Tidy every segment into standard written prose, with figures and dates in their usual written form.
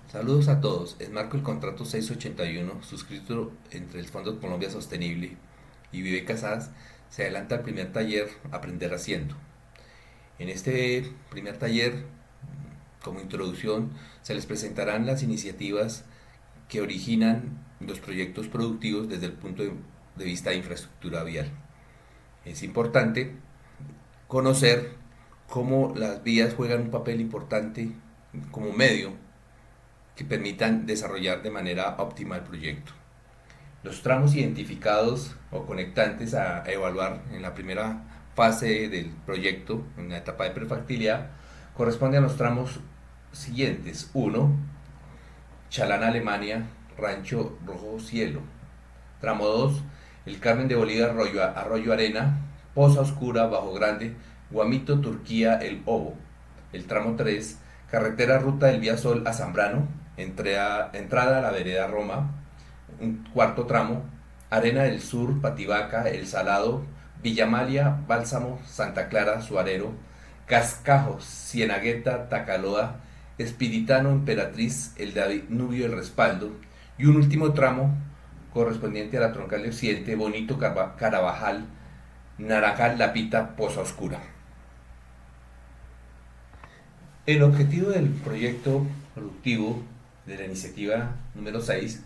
Saludos a todos. Enmarco el contrato 681 suscrito entre el Fondo Colombia Sostenible y Vive Casadas. Se adelanta el primer taller Aprender Haciendo. En este primer taller, como introducción, se les presentarán las iniciativas que originan los proyectos productivos desde el punto de vista de infraestructura vial. Es importante conocer cómo las vías juegan un papel importante como medio que permitan desarrollar de manera óptima el proyecto. Los tramos identificados o conectantes a evaluar en la primera fase del proyecto, en la etapa de prefactibilidad, corresponden a los tramos siguientes. 1. Chalán, Alemania, Rancho Rojo Cielo. Tramo 2. El Carmen de Bolívar, Arroyo Arena, Poza Oscura, Bajo Grande, Guamito, Turquía, El Obo. El tramo 3. Carretera Ruta del Vía Sol a Zambrano, entrada a la vereda Roma. Un cuarto tramo, Arena del Sur, Pativaca, El Salado, Villamalia, Bálsamo, Santa Clara, Suarero, Cascajo, Cienagueta, Tacaloa, Espiritano, Emperatriz, El Danubio, El Respaldo, y un último tramo correspondiente a la troncal de Occidente, Bonito, Carabajal, Naranjal, Lapita, Poza Oscura. El objetivo del proyecto productivo de la iniciativa número 6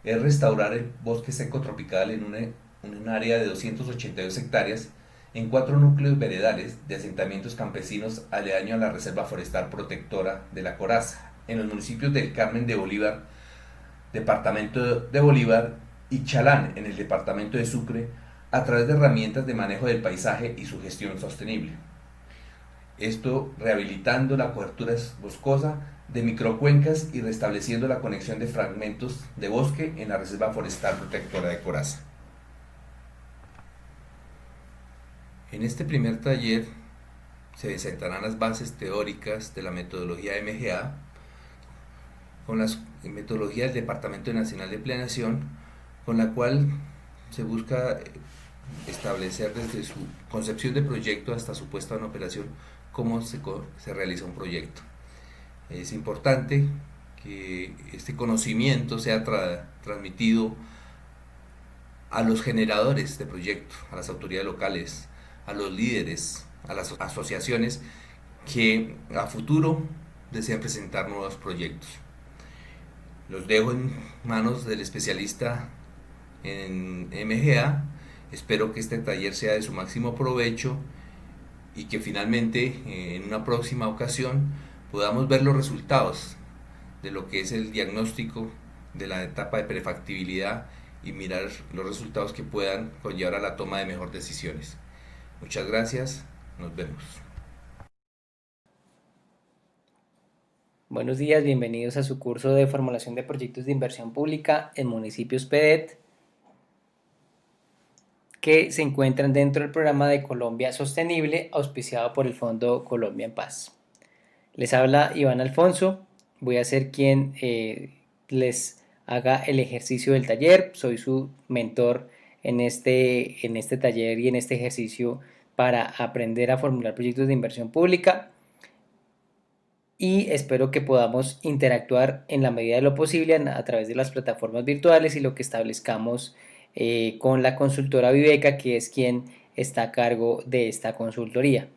es restaurar el bosque seco tropical en un área de 282 hectáreas en 4 núcleos veredales de asentamientos campesinos aledaño a la Reserva Forestal Protectora de la Coraza, en los municipios del Carmen de Bolívar, departamento de Bolívar, y Chalán, en el departamento de Sucre, a través de herramientas de manejo del paisaje y su gestión sostenible. Esto rehabilitando la cobertura boscosa de microcuencas y restableciendo la conexión de fragmentos de bosque en la Reserva Forestal Protectora de Coraza. En este primer taller se sentarán las bases teóricas de la metodología MGA con las metodologías del Departamento Nacional de Planeación, con la cual se busca establecer desde su concepción de proyecto hasta su puesta en operación cómo se realiza un proyecto. Es importante que este conocimiento sea transmitido a los generadores de proyectos, a las autoridades locales, a los líderes, a las asociaciones que a futuro desean presentar nuevos proyectos. Los dejo en manos del especialista en MGA. Espero que este taller sea de su máximo provecho y que finalmente en una próxima ocasión podamos ver los resultados de lo que es el diagnóstico de la etapa de prefactibilidad y mirar los resultados que puedan conllevar a la toma de mejores decisiones. Muchas gracias, nos vemos. Buenos días, bienvenidos a su curso de formulación de proyectos de inversión pública en municipios PEDET, que se encuentran dentro del programa de Colombia Sostenible, auspiciado por el Fondo Colombia en Paz. Les habla Iván Alfonso, voy a ser quien les haga el ejercicio del taller, soy su mentor en este taller y en este ejercicio para aprender a formular proyectos de inversión pública, y espero que podamos interactuar en la medida de lo posible a través de las plataformas virtuales y lo que establezcamos con la consultora Viveca, que es quien está a cargo de esta consultoría.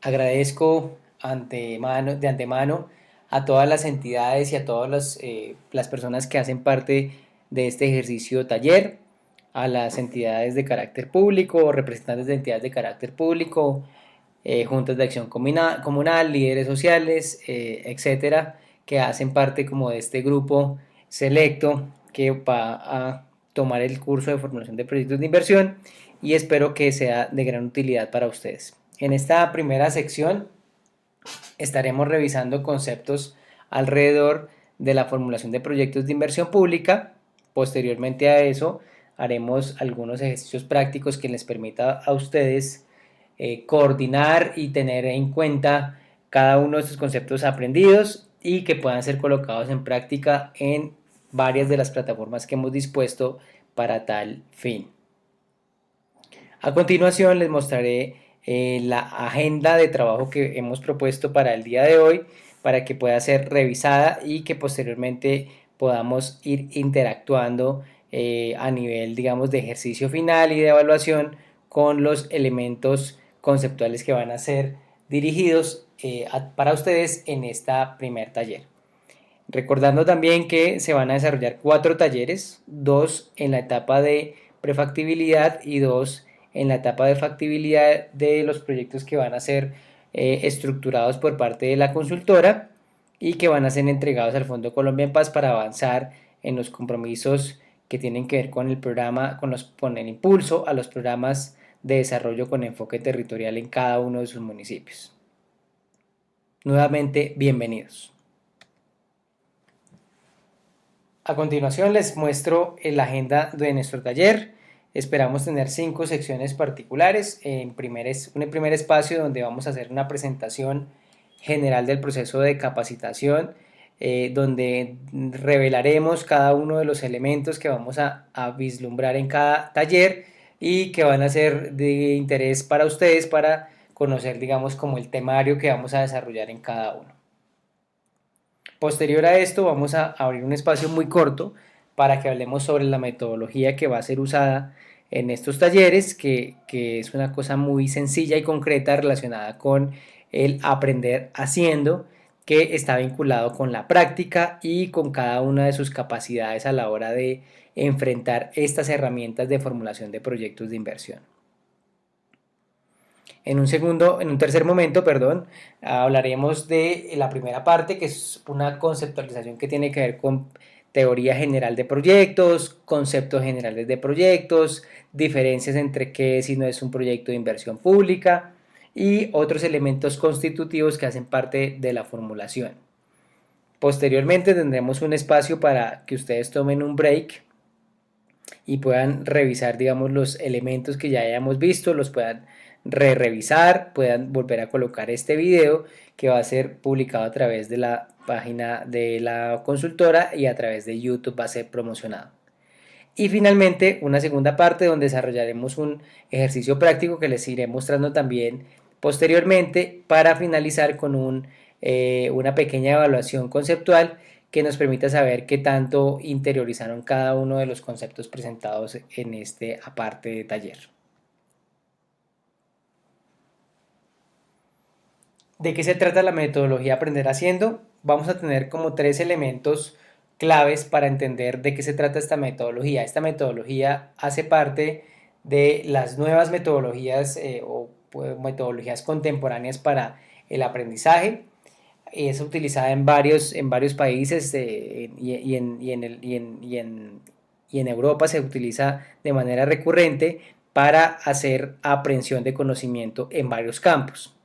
Agradezco de antemano a todas las entidades y a todas las personas que hacen parte de este ejercicio taller, a las entidades de carácter público, representantes de entidades de carácter público, juntas de acción comunal, líderes sociales, etcétera, que hacen parte como de este grupo selecto que va a tomar el curso de formulación de proyectos de inversión, y espero que sea de gran utilidad para ustedes. En esta primera sección estaremos revisando conceptos alrededor de la formulación de proyectos de inversión pública. Posteriormente a eso haremos algunos ejercicios prácticos que les permita a ustedes coordinar y tener en cuenta cada uno de estos conceptos aprendidos y que puedan ser colocados en práctica en varias de las plataformas que hemos dispuesto para tal fin. A continuación les mostraré la agenda de trabajo que hemos propuesto para el día de hoy, para que pueda ser revisada y que posteriormente podamos ir interactuando a nivel, digamos, de ejercicio final y de evaluación con los elementos conceptuales que van a ser dirigidos para ustedes en esta primer taller. Recordando también que se van a desarrollar 4 talleres, 2 en la etapa de prefactibilidad y 2 en la etapa de factibilidad de los proyectos que van a ser estructurados por parte de la consultora y que van a ser entregados al Fondo Colombia en Paz para avanzar en los compromisos que tienen que ver con el programa, con el impulso a los programas de desarrollo con enfoque territorial en cada uno de sus municipios. Nuevamente, bienvenidos. A continuación les muestro la agenda de nuestro taller. Esperamos tener 5 secciones particulares. Un primer espacio donde vamos a hacer una presentación general del proceso de capacitación, donde revelaremos cada uno de los elementos que vamos a vislumbrar en cada taller y que van a ser de interés para ustedes para conocer, digamos, como el temario que vamos a desarrollar en cada uno. Posterior a esto vamos a abrir un espacio muy corto para que hablemos sobre la metodología que va a ser usada en estos talleres, que es una cosa muy sencilla y concreta relacionada con el aprender haciendo, que está vinculado con la práctica y con cada una de sus capacidades a la hora de enfrentar estas herramientas de formulación de proyectos de inversión. En un tercer momento, hablaremos de la primera parte, que es una conceptualización que tiene que ver con teoría general de proyectos, conceptos generales de proyectos, diferencias entre qué es y no es un proyecto de inversión pública y otros elementos constitutivos que hacen parte de la formulación. Posteriormente tendremos un espacio para que ustedes tomen un break y puedan revisar, digamos, los elementos que ya hayamos visto, los puedan revisar, puedan volver a colocar este video que va a ser publicado a través de la página de la consultora y a través de YouTube va a ser promocionado. Y finalmente una segunda parte donde desarrollaremos un ejercicio práctico que les iré mostrando también posteriormente para finalizar con una pequeña evaluación conceptual que nos permita saber qué tanto interiorizaron cada uno de los conceptos presentados en este aparte de taller. ¿De qué se trata la metodología Aprender Haciendo? Vamos a tener como 3 elementos claves para entender de qué se trata esta metodología. Esta metodología hace parte de las nuevas metodologías o metodologías contemporáneas para el aprendizaje. Es utilizada en varios países y en Europa se utiliza de manera recurrente para hacer aprehensión de conocimiento en varios campos.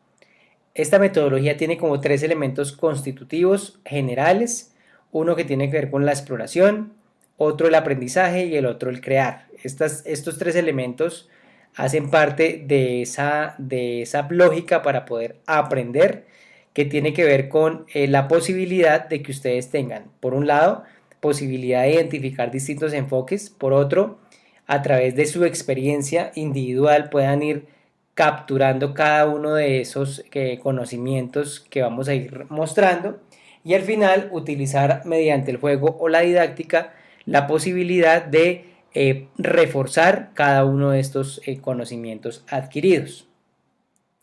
Esta metodología tiene como 3 elementos constitutivos generales, uno que tiene que ver con la exploración, otro el aprendizaje y el otro el crear. Estos 3 elementos hacen parte de esa lógica para poder aprender, que tiene que ver con la posibilidad de que ustedes tengan, por un lado, posibilidad de identificar distintos enfoques, por otro, a través de su experiencia individual puedan ir capturando cada uno de esos conocimientos que vamos a ir mostrando y al final utilizar mediante el juego o la didáctica la posibilidad de reforzar cada uno de estos conocimientos adquiridos.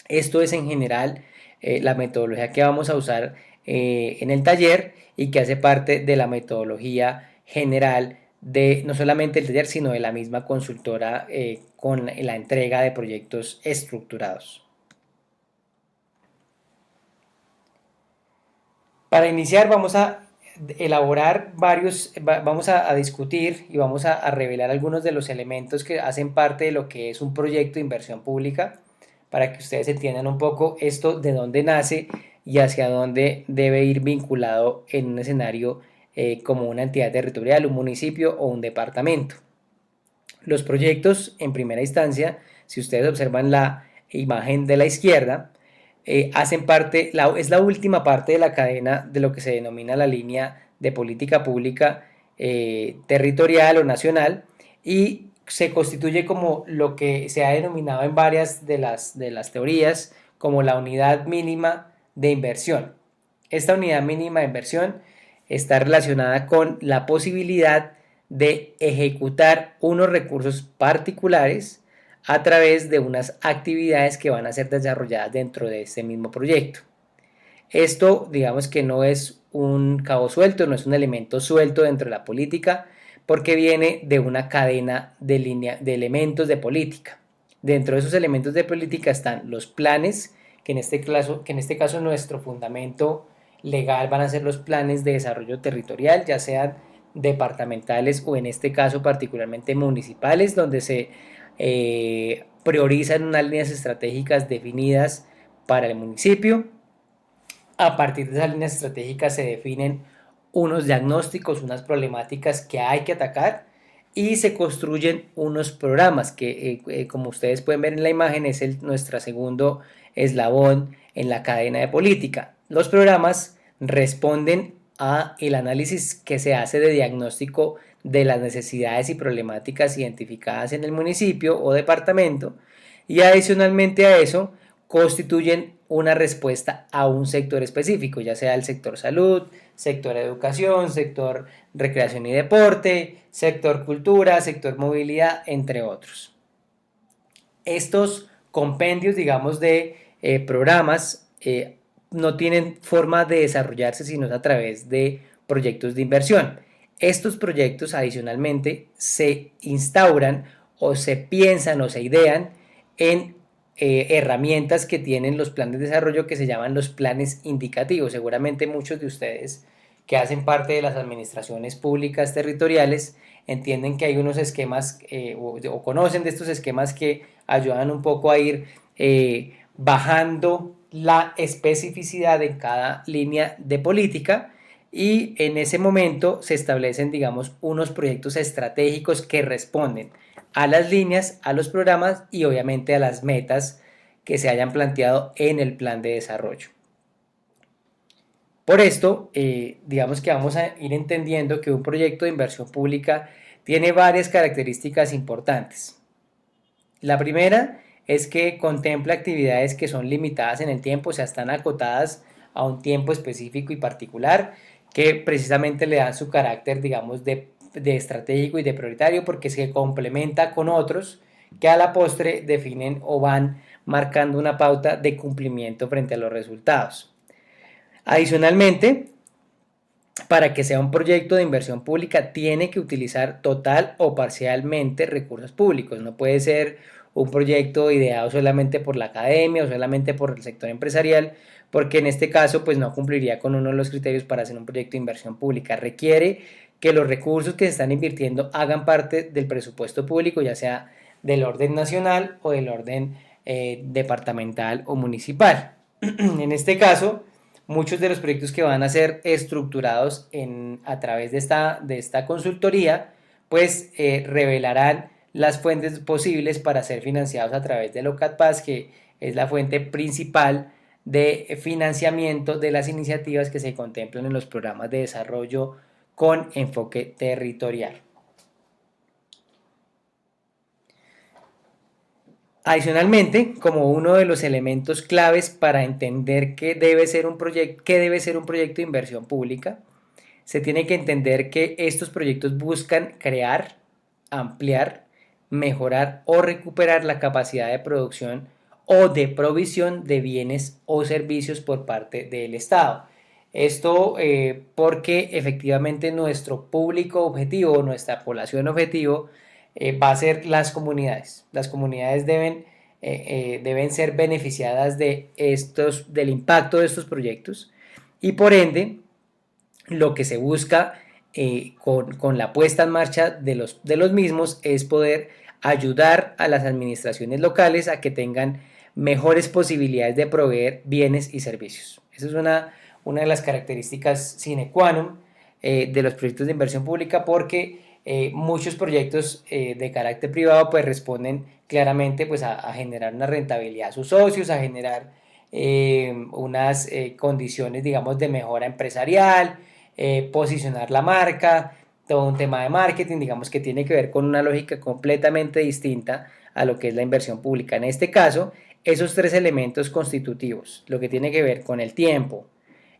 Esto es en general la metodología que vamos a usar en el taller y que hace parte de la metodología general de no solamente el taller, sino de la misma consultora con la entrega de proyectos estructurados. Para iniciar vamos a elaborar vamos a discutir y vamos a revelar algunos de los elementos que hacen parte de lo que es un proyecto de inversión pública, para que ustedes entiendan un poco esto, de dónde nace y hacia dónde debe ir vinculado en un escenario como una entidad territorial, un municipio o un departamento. Los proyectos, en primera instancia, si ustedes observan la imagen de la izquierda, hacen parte, es la última parte de la cadena de lo que se denomina la línea de política pública territorial o nacional y se constituye como lo que se ha denominado en varias de las teorías como la unidad mínima de inversión. Esta unidad mínima de inversión está relacionada con la posibilidad de ejecutar unos recursos particulares a través de unas actividades que van a ser desarrolladas dentro de este mismo proyecto. Esto, digamos que no es un cabo suelto, no es un elemento suelto dentro de la política, porque viene de una cadena de elementos de política. Dentro de esos elementos de política están los planes, que en este caso nuestro fundamento legal van a ser los planes de desarrollo territorial, ya sean departamentales o en este caso particularmente municipales, donde se priorizan unas líneas estratégicas definidas para el municipio. A partir de esas líneas estratégicas se definen unos diagnósticos, unas problemáticas que hay que atacar y se construyen unos programas que, como ustedes pueden ver en la imagen, es nuestro segundo eslabón en la cadena de política. Los programas responden a el análisis que se hace de diagnóstico de las necesidades y problemáticas identificadas en el municipio o departamento, y adicionalmente a eso constituyen una respuesta a un sector específico, ya sea el sector salud, sector educación, sector recreación y deporte, sector cultura, sector movilidad, entre otros. Estos compendios, digamos, de programas no tienen forma de desarrollarse sino a través de proyectos de inversión. Estos proyectos adicionalmente se instauran o se piensan o se idean en herramientas que tienen los planes de desarrollo que se llaman los planes indicativos. Seguramente muchos de ustedes que hacen parte de las administraciones públicas territoriales entienden que hay unos esquemas o conocen de estos esquemas que ayudan un poco a ir bajando la especificidad en cada línea de política, y en ese momento se establecen, digamos, unos proyectos estratégicos que responden a las líneas, a los programas y obviamente a las metas que se hayan planteado en el plan de desarrollo. Por esto, digamos que vamos a ir entendiendo que un proyecto de inversión pública tiene varias características importantes. La primera es que contempla actividades que son limitadas en el tiempo, o sea, están acotadas a un tiempo específico y particular, que precisamente le dan su carácter, digamos, de estratégico y de prioritario, porque se complementa con otros que a la postre definen o van marcando una pauta de cumplimiento frente a los resultados. Adicionalmente, para que sea un proyecto de inversión pública tiene que utilizar total o parcialmente recursos públicos. No puede ser un proyecto ideado solamente por la academia o solamente por el sector empresarial, porque en este caso pues no cumpliría con uno de los criterios para hacer un proyecto de inversión pública. Requiere que los recursos que se están invirtiendo hagan parte del presupuesto público, ya sea del orden nacional o del orden departamental o municipal. En este caso, muchos de los proyectos que van a ser estructurados a través de esta consultoría, pues revelarán las fuentes posibles para ser financiados a través de OCATPAS, que es la fuente principal de financiamiento de las iniciativas que se contemplan en los programas de desarrollo con enfoque territorial. Adicionalmente, como uno de los elementos claves para entender qué debe ser un proyecto de inversión pública, se tiene que entender que estos proyectos buscan crear, ampliar, mejorar o recuperar la capacidad de producción o de provisión de bienes o servicios por parte del Estado. Esto porque efectivamente nuestro público objetivo, nuestra población objetivo, va a ser las comunidades. Las comunidades deben ser beneficiadas del impacto de estos proyectos, y por ende lo que se busca con la puesta en marcha de los mismos es poder ayudar a las administraciones locales a que tengan mejores posibilidades de proveer bienes y servicios. Esa es una de las características sine qua non de los proyectos de inversión pública, porque muchos proyectos de carácter privado pues responden claramente pues a generar una rentabilidad a sus socios, a generar unas condiciones, digamos, de mejora empresarial, posicionar la marca, todo un tema de marketing, digamos, que tiene que ver con una lógica completamente distinta a lo que es la inversión pública. En este caso, esos tres elementos constitutivos, lo que tiene que ver con el tiempo,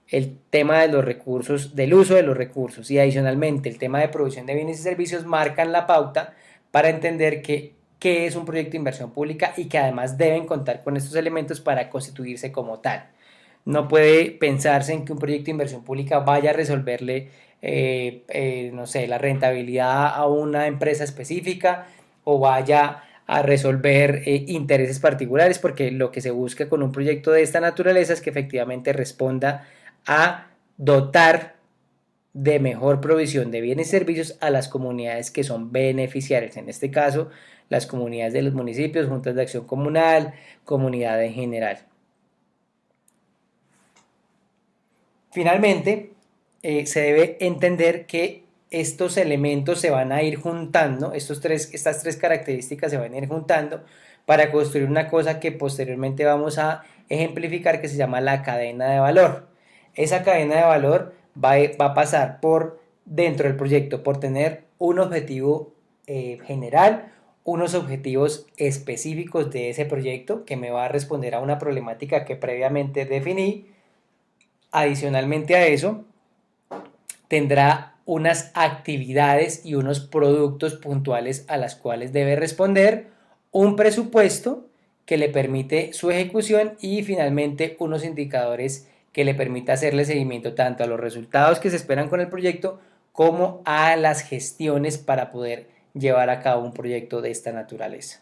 el tema de los recursos, del uso de los recursos, y adicionalmente el tema de provisión de bienes y servicios marcan la pauta para entender qué es un proyecto de inversión pública y que además deben contar con estos elementos para constituirse como tal. No puede pensarse en que un proyecto de inversión pública vaya a resolverle, no sé, la rentabilidad a una empresa específica o vaya a resolver intereses particulares, porque lo que se busca con un proyecto de esta naturaleza es que efectivamente responda a dotar de mejor provisión de bienes y servicios a las comunidades que son beneficiarias, en este caso las comunidades de los municipios, juntas de acción comunal, comunidad en general. Finalmente, se debe entender que estos elementos se van a ir juntando, estas tres características se van a ir juntando para construir una cosa que posteriormente vamos a ejemplificar, que se llama la cadena de valor. Esa cadena de valor va a pasar por dentro del proyecto, por tener un objetivo general, unos objetivos específicos de ese proyecto que me va a responder a una problemática que previamente definí. Adicionalmente a eso, tendrá unas actividades y unos productos puntuales a las cuales debe responder, un presupuesto que le permite su ejecución y finalmente unos indicadores que le permita hacerle seguimiento tanto a los resultados que se esperan con el proyecto como a las gestiones para poder llevar a cabo un proyecto de esta naturaleza.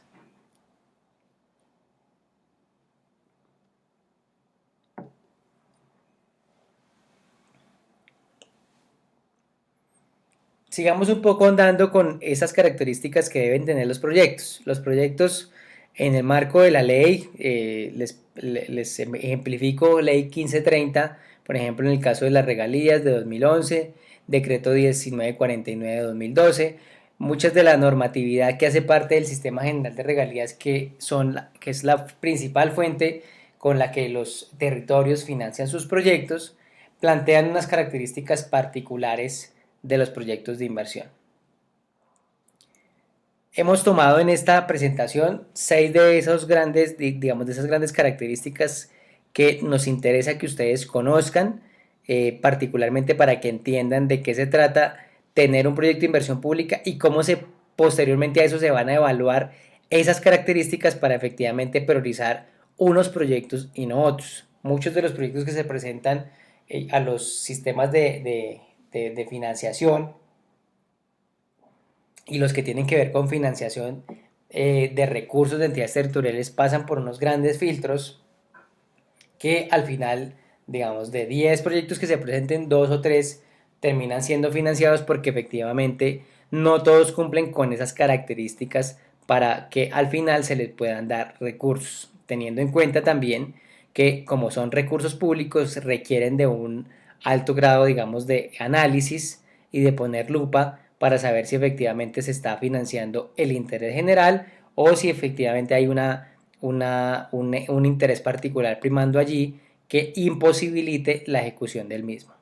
Sigamos un poco andando con esas características que deben tener los proyectos. Los proyectos en el marco de la ley, les ejemplifico ley 1530, por ejemplo en el caso de las regalías de 2011, decreto 1949 de 2012, muchas de la normatividad que hace parte del sistema general de regalías que es la principal fuente con la que los territorios financian sus proyectos, plantean unas características particulares de los proyectos de inversión. Hemos tomado en esta presentación 6 de esos grandes, digamos, de esas grandes características que nos interesa que ustedes conozcan, particularmente para que entiendan de qué se trata tener un proyecto de inversión pública y cómo posteriormente a eso se van a evaluar esas características para efectivamente priorizar unos proyectos y no otros. Muchos de los proyectos que se presentan a los sistemas de financiación y los que tienen que ver con financiación de recursos de entidades territoriales pasan por unos grandes filtros que al final, digamos, de 10 proyectos que se presenten, 2 o 3 terminan siendo financiados porque efectivamente no todos cumplen con esas características para que al final se les puedan dar recursos, teniendo en cuenta también que como son recursos públicos requieren de un alto grado, digamos, de análisis y de poner lupa para saber si efectivamente se está financiando el interés general o si efectivamente hay un interés particular primando allí que imposibilite la ejecución del mismo.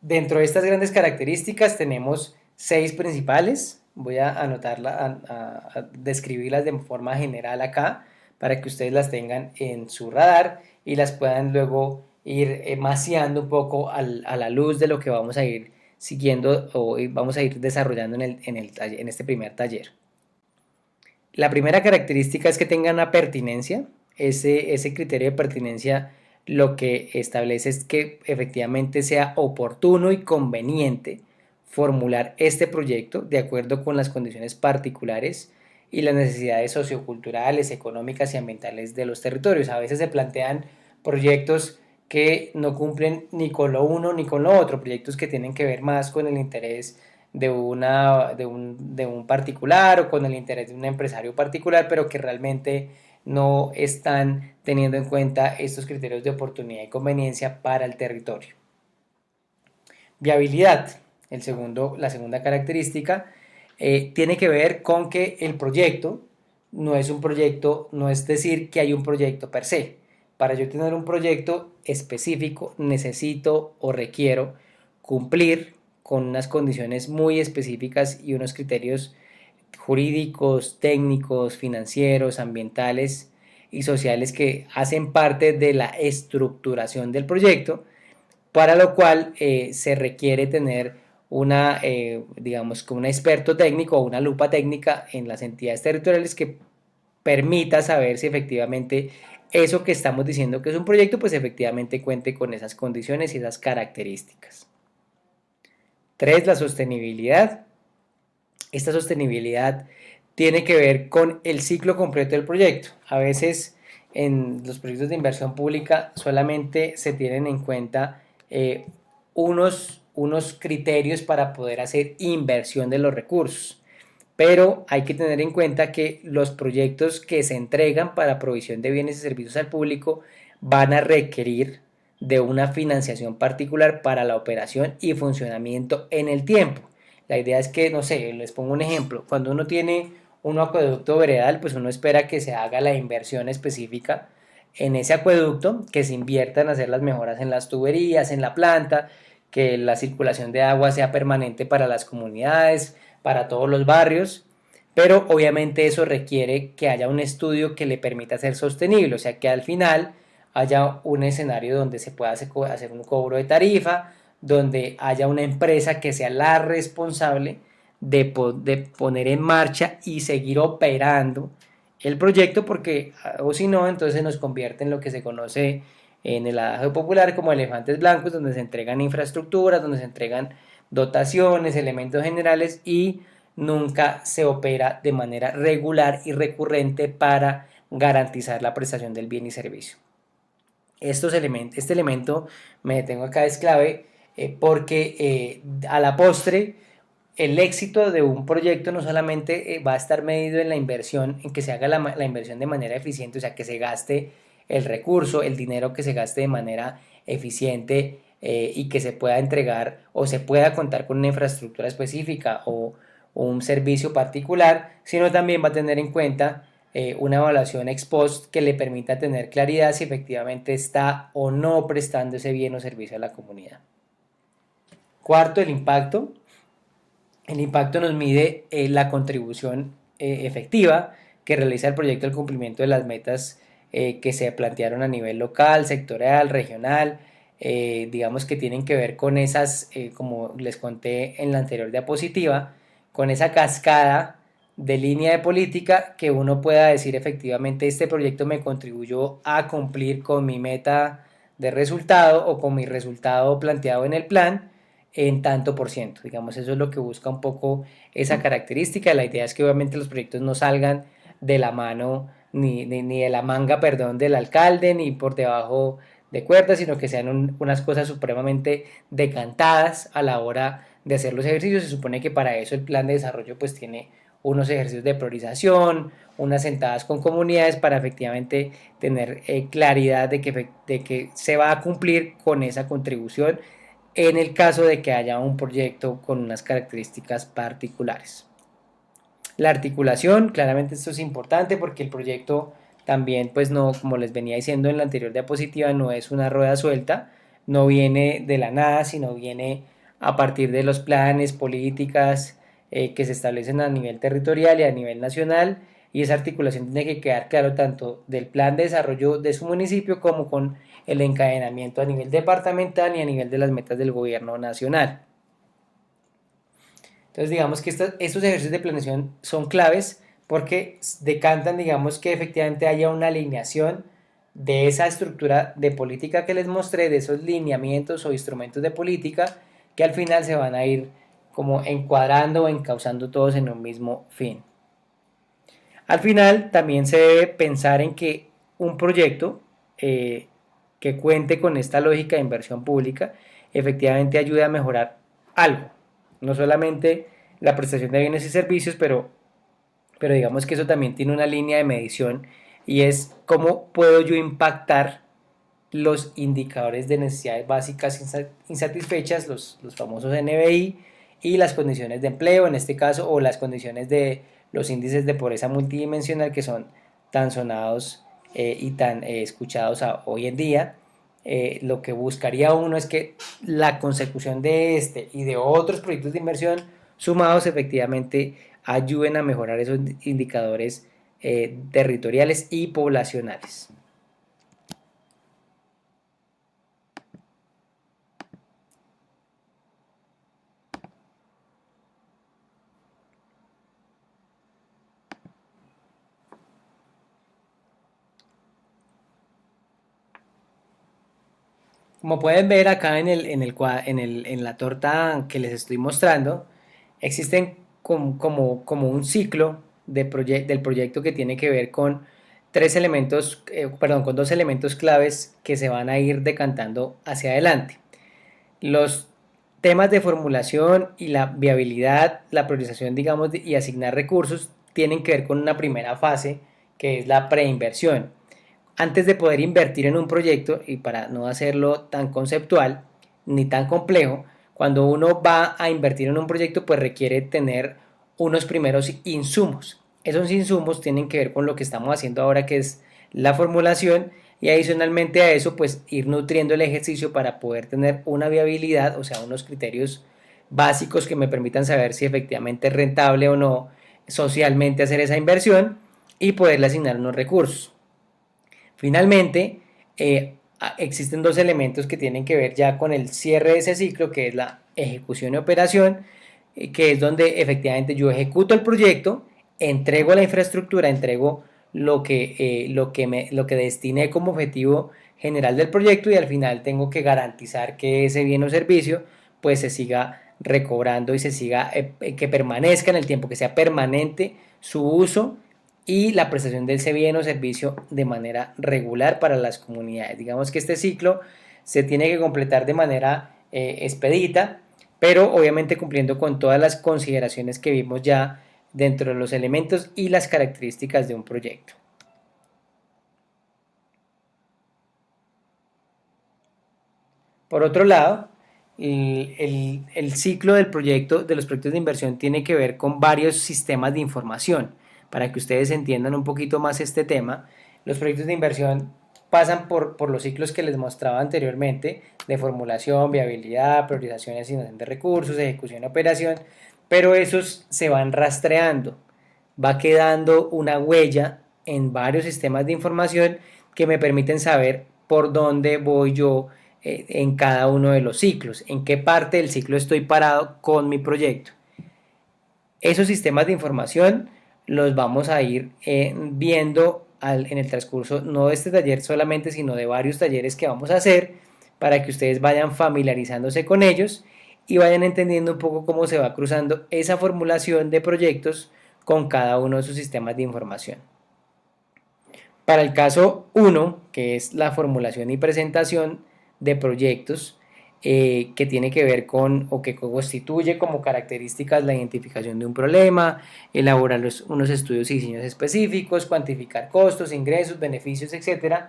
Dentro de estas grandes características tenemos 6 principales. Voy a anotarlas, a describirlas de forma general acá para que ustedes las tengan en su radar y las puedan luego ir maciando un poco a la luz de lo que vamos a ir siguiendo o vamos a ir desarrollando en este primer taller. La primera característica es que tengan una pertinencia. Ese criterio de pertinencia lo que establece es que efectivamente sea oportuno y conveniente formular este proyecto de acuerdo con las condiciones particulares y las necesidades socioculturales, económicas y ambientales de los territorios. A veces se plantean proyectos que no cumplen ni con lo uno ni con lo otro, proyectos que tienen que ver más con el interés de un particular o con el interés de un empresario particular, pero que realmente no están teniendo en cuenta estos criterios de oportunidad y conveniencia para el territorio. Viabilidad, la segunda característica, tiene que ver con que el proyecto no es un proyecto, no es decir que hay un proyecto per se. Para yo tener un proyecto específico necesito o requiero cumplir con unas condiciones muy específicas y unos criterios jurídicos, técnicos, financieros, ambientales, y sociales que hacen parte de la estructuración del proyecto, para lo cual se requiere tener una, digamos, como un experto técnico o una lupa técnica en las entidades territoriales que permita saber si efectivamente eso que estamos diciendo que es un proyecto, pues efectivamente cuente con esas condiciones y esas características. 3. La sostenibilidad. Esta sostenibilidad tiene que ver con el ciclo completo del proyecto. A veces en los proyectos de inversión pública solamente se tienen en cuenta unos criterios para poder hacer inversión de los recursos, pero hay que tener en cuenta que los proyectos que se entregan para provisión de bienes y servicios al público van a requerir de una financiación particular para la operación y funcionamiento en el tiempo. La idea es que, no sé, les pongo un ejemplo, cuando uno tiene un acueducto veredal, pues uno espera que se haga la inversión específica en ese acueducto, que se invierta en hacer las mejoras en las tuberías, en la planta, que la circulación de agua sea permanente para las comunidades, para todos los barrios, pero obviamente eso requiere que haya un estudio que le permita ser sostenible, o sea que al final haya un escenario donde se pueda hacer un cobro de tarifa, donde haya una empresa que sea la responsable de poner en marcha y seguir operando el proyecto, porque o si no, entonces nos convierte en lo que se conoce en el adagio popular como elefantes blancos, donde se entregan infraestructuras, donde se entregan dotaciones, elementos generales y nunca se opera de manera regular y recurrente para garantizar la prestación del bien y servicio. Este elemento me detengo acá es clave porque a la postre el éxito de un proyecto no solamente va a estar medido en la inversión, en que se haga la inversión de manera eficiente, o sea, que se gaste el recurso, el dinero que se gaste de manera eficiente y que se pueda entregar o se pueda contar con una infraestructura específica o un servicio particular, sino también va a tener en cuenta una evaluación ex post que le permita tener claridad si efectivamente está o no prestando ese bien o servicio a la comunidad. Cuarto, el impacto. El impacto nos mide la contribución efectiva que realiza el proyecto al cumplimiento de las metas que se plantearon a nivel local, sectorial, regional, digamos que tienen que ver con esas, como les conté en la anterior diapositiva, con esa cascada de línea de política que uno pueda decir efectivamente este proyecto me contribuyó a cumplir con mi meta de resultado o con mi resultado planteado en el plan en tanto por ciento. Digamos, eso es lo que busca un poco esa característica. La idea es que obviamente los proyectos no salgan de la mano ni de la manga, perdón, del alcalde, ni por debajo de cuerdas, sino que sean unas cosas supremamente decantadas a la hora de hacer los ejercicios. Se supone que para eso el plan de desarrollo pues tiene unos ejercicios de priorización, unas sentadas con comunidades para efectivamente tener claridad de que se va a cumplir con esa contribución en el caso de que haya un proyecto con unas características particulares. La articulación, claramente esto es importante porque el proyecto también, pues no, como les venía diciendo en la anterior diapositiva, no es una rueda suelta, no viene de la nada, sino viene a partir de los planes, políticas que se establecen a nivel territorial y a nivel nacional, y esa articulación tiene que quedar claro tanto del plan de desarrollo de su municipio como con el encadenamiento a nivel departamental y a nivel de las metas del gobierno nacional. Entonces digamos que estos ejercicios de planeación son claves porque decantan, digamos, que efectivamente haya una alineación de esa estructura de política que les mostré, de esos lineamientos o instrumentos de política que al final se van a ir como encuadrando o encauzando todos en un mismo fin. Al final también se debe pensar en que un proyecto que cuente con esta lógica de inversión pública efectivamente ayude a mejorar algo, no solamente la prestación de bienes y servicios, pero digamos que eso también tiene una línea de medición y es cómo puedo yo impactar los indicadores de necesidades básicas insatisfechas, los famosos NBI, y las condiciones de empleo en este caso, o las condiciones de los índices de pobreza multidimensional que son tan sonados y tan escuchados hoy en día. Lo que buscaría uno es que la consecución de este y de otros proyectos de inversión sumados efectivamente ayuden a mejorar esos indicadores territoriales y poblacionales. Como pueden ver acá en la torta que les estoy mostrando, existen como un ciclo del proyecto que tiene que ver con con dos elementos claves que se van a ir decantando hacia adelante. Los temas de formulación y la viabilidad, la priorización, digamos, y asignar recursos tienen que ver con una primera fase que es la preinversión. Antes de poder invertir en un proyecto, y para no hacerlo tan conceptual ni tan complejo, cuando uno va a invertir en un proyecto, pues requiere tener unos primeros insumos. Esos insumos tienen que ver con lo que estamos haciendo ahora, que es la formulación, y adicionalmente a eso, pues ir nutriendo el ejercicio para poder tener una viabilidad, o sea, unos criterios básicos que me permitan saber si efectivamente es rentable o no socialmente hacer esa inversión y poderle asignar unos recursos. Finalmente, existen dos elementos que tienen que ver ya con el cierre de ese ciclo, que es la ejecución y operación, que es donde efectivamente yo ejecuto el proyecto, entrego la infraestructura, entrego lo que destiné como objetivo general del proyecto, y al final tengo que garantizar que ese bien o servicio pues se siga recobrando y se siga, que permanezca en el tiempo, que sea permanente su uso y la prestación de ese bien o servicio de manera regular para las comunidades. Digamos que este ciclo se tiene que completar de manera expedita, pero obviamente cumpliendo con todas las consideraciones que vimos ya dentro de los elementos y las características de un proyecto. Por otro lado, el ciclo del proyecto, de los proyectos de inversión, tiene que ver con varios sistemas de información. Para que ustedes entiendan un poquito más este tema, los proyectos de inversión pasan por los ciclos que les mostraba anteriormente, de formulación, viabilidad, priorización y asignación de recursos, ejecución y operación, pero esos se van rastreando. Va quedando una huella en varios sistemas de información que me permiten saber por dónde voy yo en cada uno de los ciclos, en qué parte del ciclo estoy parado con mi proyecto. Esos sistemas de información los vamos a ir viendo en el transcurso, no de este taller solamente, sino de varios talleres que vamos a hacer, para que ustedes vayan familiarizándose con ellos y vayan entendiendo un poco cómo se va cruzando esa formulación de proyectos con cada uno de sus sistemas de información. Para el caso 1, que es la formulación y presentación de proyectos, que tiene que ver con, o que constituye como características, la identificación de un problema, elaborar unos estudios y diseños específicos, cuantificar costos, ingresos, beneficios, etc.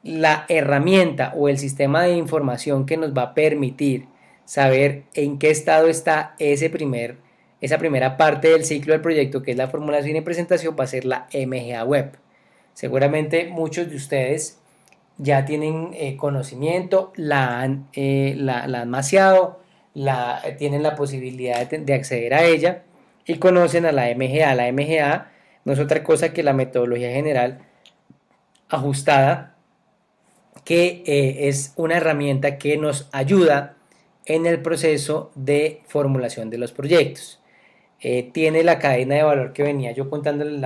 La herramienta o el sistema de información que nos va a permitir saber en qué estado está esa primera parte del ciclo del proyecto, que es la formulación y presentación, va a ser la MGA Web. Seguramente muchos de ustedes ya tienen conocimiento, la han maseado, tienen la posibilidad de acceder a ella y conocen a la MGA. La MGA no es otra cosa que la metodología general ajustada, que es una herramienta que nos ayuda en el proceso de formulación de los proyectos. Tiene la cadena de valor que venía yo contándoles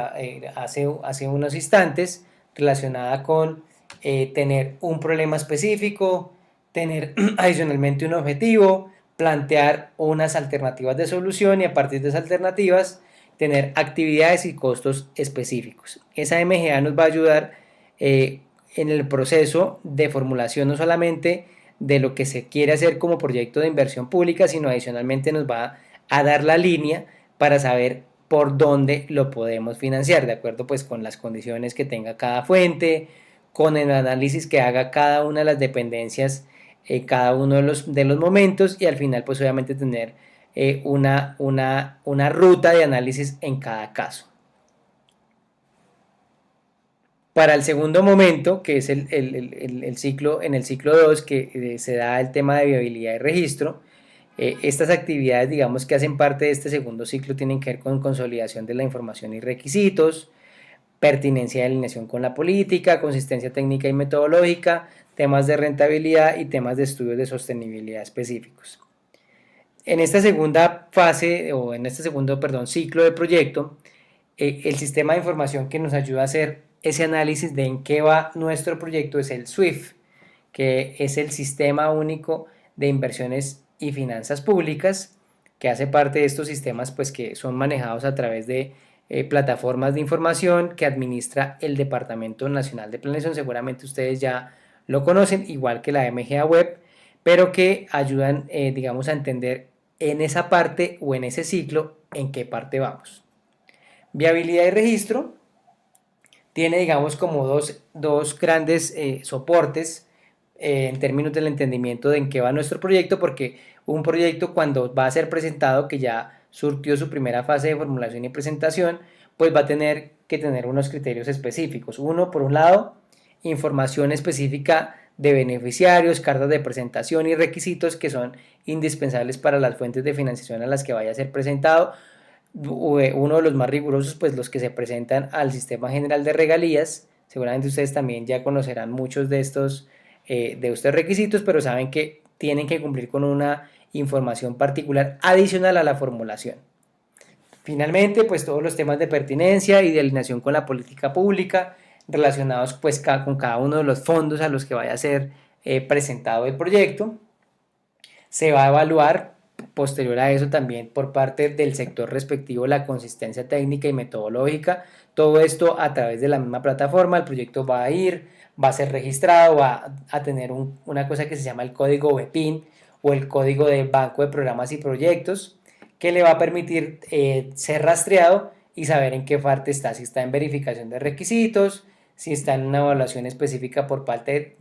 hace unos instantes, relacionada con tener un problema específico, tener adicionalmente un objetivo, plantear unas alternativas de solución y a partir de esas alternativas tener actividades y costos específicos. Esa MGA nos va a ayudar en el proceso de formulación, no solamente de lo que se quiere hacer como proyecto de inversión pública, sino adicionalmente nos va a dar la línea para saber por dónde lo podemos financiar, de acuerdo pues con las condiciones que tenga cada fuente, con el análisis que haga cada una de las dependencias, cada uno de los momentos, y al final pues obviamente tener una ruta de análisis en cada caso. Para el segundo momento, que es el ciclo, en el ciclo 2, que se da el tema de viabilidad y registro, estas actividades, digamos, que hacen parte de este segundo ciclo, tienen que ver con consolidación de la información y requisitos, pertinencia y alineación con la política, consistencia técnica y metodológica, temas de rentabilidad y temas de estudios de sostenibilidad específicos. En esta segunda fase, o en este segundo, ciclo de proyecto, el sistema de información que nos ayuda a hacer ese análisis de en qué va nuestro proyecto es el SWIFT, que es el Sistema Único de Inversiones y Finanzas Públicas, que hace parte de estos sistemas pues, que son manejados a través de plataformas de información que administra el Departamento Nacional de Planeación. Seguramente ustedes ya lo conocen, igual que la MGA Web, pero que ayudan, digamos, a entender en esa parte o en ese ciclo en qué parte vamos. Viabilidad y registro tiene, digamos, como dos grandes soportes en términos del entendimiento de en qué va nuestro proyecto, porque un proyecto cuando va a ser presentado, que ya surtió su primera fase de formulación y presentación, pues va a tener que tener unos criterios específicos. Uno, por un lado, información específica de beneficiarios, cartas de presentación y requisitos que son indispensables para las fuentes de financiación a las que vaya a ser presentado. Uno de los más rigurosos, pues los que se presentan al Sistema General de Regalías. Seguramente ustedes también ya conocerán muchos de estos requisitos, pero saben que tienen que cumplir con una información particular adicional a la formulación. Finalmente, pues todos los temas de pertinencia y de alineación con la política pública relacionados pues con cada uno de los fondos a los que vaya a ser presentado el proyecto. Se va a evaluar posterior a eso también por parte del sector respectivo la consistencia técnica y metodológica. Todo esto a través de la misma plataforma. El proyecto va a ser registrado, va a tener una cosa que se llama el código BPIN o el código de Banco de Programas y Proyectos, que le va a permitir ser rastreado y saber en qué parte está, si está en verificación de requisitos, si está en una evaluación específica por parte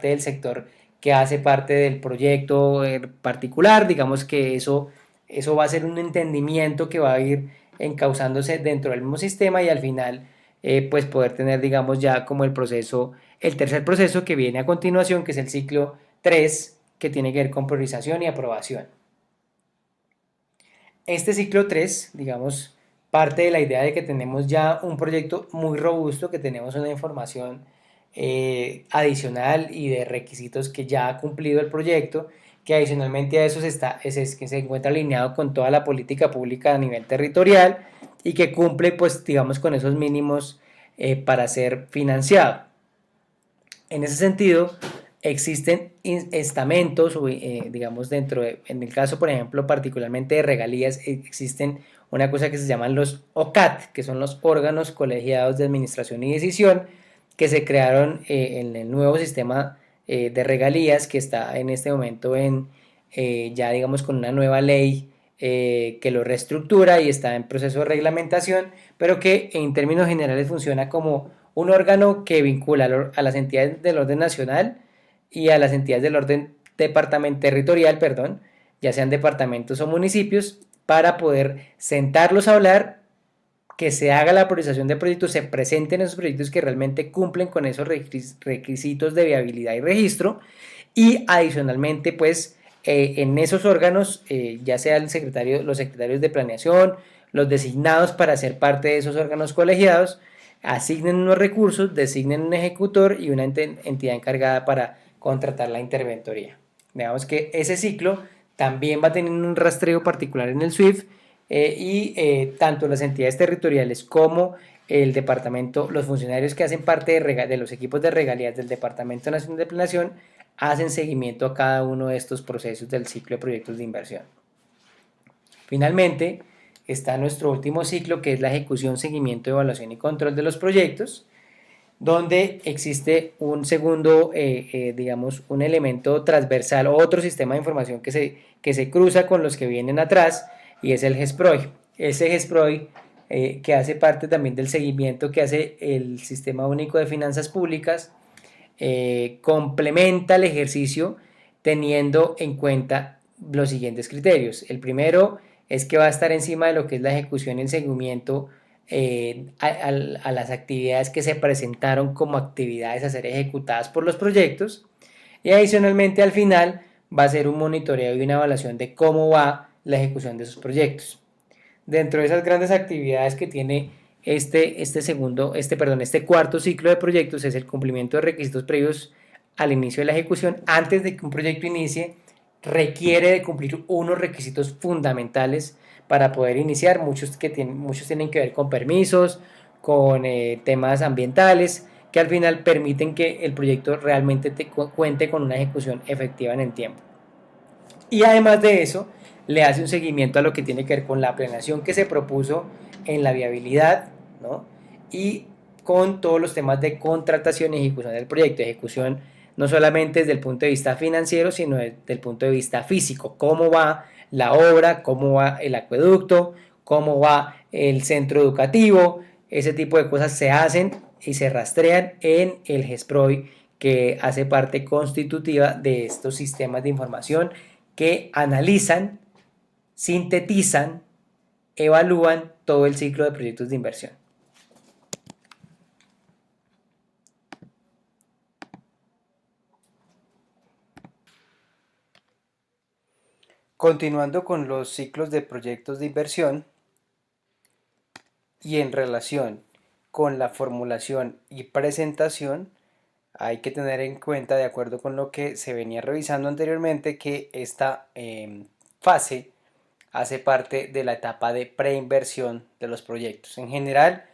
del sector que hace parte del proyecto particular. Digamos que eso va a ser un entendimiento que va a ir encauzándose dentro del mismo sistema y al final pues poder tener, digamos, ya como el tercer proceso que viene a continuación, que es el ciclo 3, que tiene que ver con priorización y aprobación. Este ciclo 3, digamos, parte de la idea de que tenemos ya un proyecto muy robusto, que tenemos una información adicional y de requisitos que ya ha cumplido el proyecto, que adicionalmente a eso que se encuentra alineado con toda la política pública a nivel territorial y que cumple, pues, digamos, con esos mínimos para ser financiado. En ese sentido, existen estamentos, digamos, en el caso, por ejemplo, particularmente de regalías, existen una cosa que se llaman los OCAT, que son los órganos colegiados de administración y decisión, que se crearon en el nuevo sistema de regalías que está en este momento ya digamos con una nueva ley que lo reestructura y está en proceso de reglamentación, pero que en términos generales funciona como un órgano que vincula a las entidades del orden nacional y a las entidades del orden territorial, ya sean departamentos o municipios, para poder sentarlos a hablar, que se haga la priorización de proyectos, se presenten esos proyectos que realmente cumplen con esos requisitos de viabilidad y registro, y adicionalmente pues en esos órganos, ya sea los secretarios de planeación, los designados para ser parte de esos órganos colegiados, asignen unos recursos, designen un ejecutor y una entidad encargada para contratar la interventoría. Veamos que ese ciclo también va a tener un rastreo particular en el SWIFT y tanto las entidades territoriales como el departamento, los funcionarios que hacen parte de los equipos de regalías del Departamento Nacional de Planeación hacen seguimiento a cada uno de estos procesos del ciclo de proyectos de inversión. Finalmente, está nuestro último ciclo, que es la ejecución, seguimiento, evaluación y control de los proyectos, donde existe un segundo, digamos, un elemento transversal o otro sistema de información que se cruza con los que vienen atrás, y es el GESPROI. Ese GESPROI, que hace parte también del seguimiento que hace el Sistema Único de Finanzas Públicas, complementa el ejercicio teniendo en cuenta los siguientes criterios. El primero es que va a estar encima de lo que es la ejecución y el seguimiento a las actividades que se presentaron como actividades a ser ejecutadas por los proyectos, y adicionalmente al final va a ser un monitoreo y una evaluación de cómo va la ejecución de esos proyectos. Dentro de esas grandes actividades que tiene este cuarto ciclo de proyectos es el cumplimiento de requisitos previos al inicio de la ejecución. Antes de que un proyecto inicie, requiere de cumplir unos requisitos fundamentales para poder iniciar. Muchos tienen que ver con permisos, con temas ambientales, que al final permiten que el proyecto realmente cuente con una ejecución efectiva en el tiempo. Y además de eso, le hace un seguimiento a lo que tiene que ver con la planeación que se propuso en la viabilidad, ¿no? Y con todos los temas de contratación y ejecución del proyecto. Ejecución no solamente desde el punto de vista financiero, sino desde el punto de vista físico. Cómo va la obra, cómo va el acueducto, cómo va el centro educativo. Ese tipo de cosas se hacen y se rastrean en el GESPROI, que hace parte constitutiva de estos sistemas de información que analizan, sintetizan, evalúan todo el ciclo de proyectos de inversión. Continuando con los ciclos de proyectos de inversión y en relación con la formulación y presentación, hay que tener en cuenta, de acuerdo con lo que se venía revisando anteriormente, que esta fase hace parte de la etapa de preinversión de los proyectos. En general,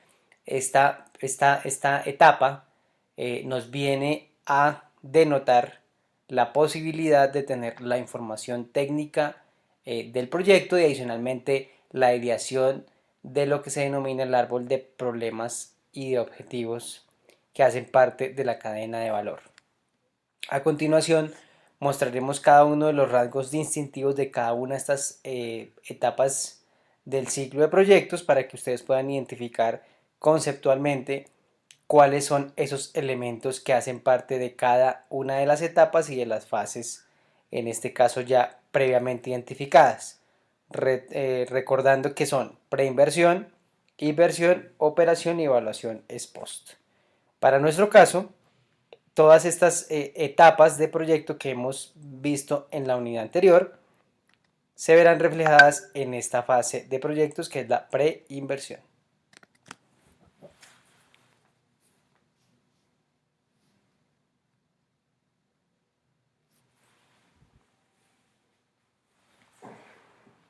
esta etapa nos viene a denotar la posibilidad de tener la información técnica del proyecto y adicionalmente la ideación de lo que se denomina el árbol de problemas y de objetivos que hacen parte de la cadena de valor. A continuación, mostraremos cada uno de los rasgos distintivos de cada una de estas etapas del ciclo de proyectos para que ustedes puedan identificar conceptualmente cuáles son esos elementos que hacen parte de cada una de las etapas y de las fases, en este caso ya previamente identificadas. Recordando que son preinversión, inversión, operación y evaluación ex post. Para nuestro caso, todas estas etapas de proyecto que hemos visto en la unidad anterior se verán reflejadas en esta fase de proyectos que es la preinversión.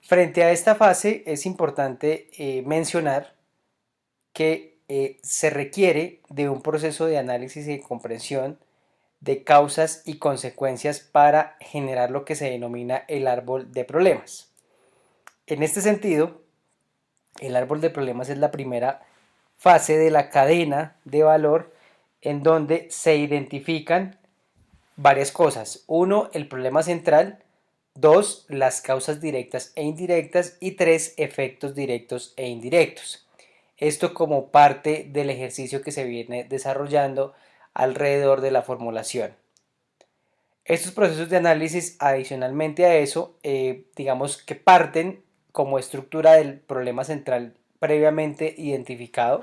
Frente a esta fase es importante mencionar que se requiere de un proceso de análisis y comprensión de causas y consecuencias para generar lo que se denomina el árbol de problemas. En este sentido, el árbol de problemas es la primera fase de la cadena de valor en donde se identifican varias cosas. Uno, el problema central. Dos, las causas directas e indirectas. Y tres, efectos directos e indirectos. Esto como parte del ejercicio que se viene desarrollando alrededor de la formulación. Estos procesos de análisis, adicionalmente a eso, digamos que parten como estructura del problema central previamente identificado,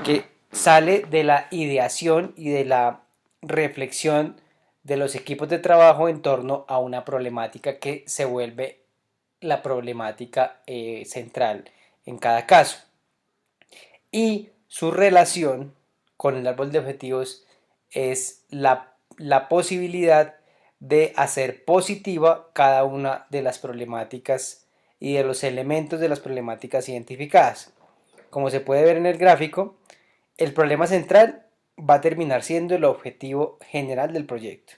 que sale de la ideación y de la reflexión de los equipos de trabajo en torno a una problemática que se vuelve la problemática central en cada caso. Y su relación con el árbol de objetivos es la posibilidad de hacer positiva cada una de las problemáticas y de los elementos de las problemáticas identificadas. Como se puede ver en el gráfico, el problema central va a terminar siendo el objetivo general del proyecto.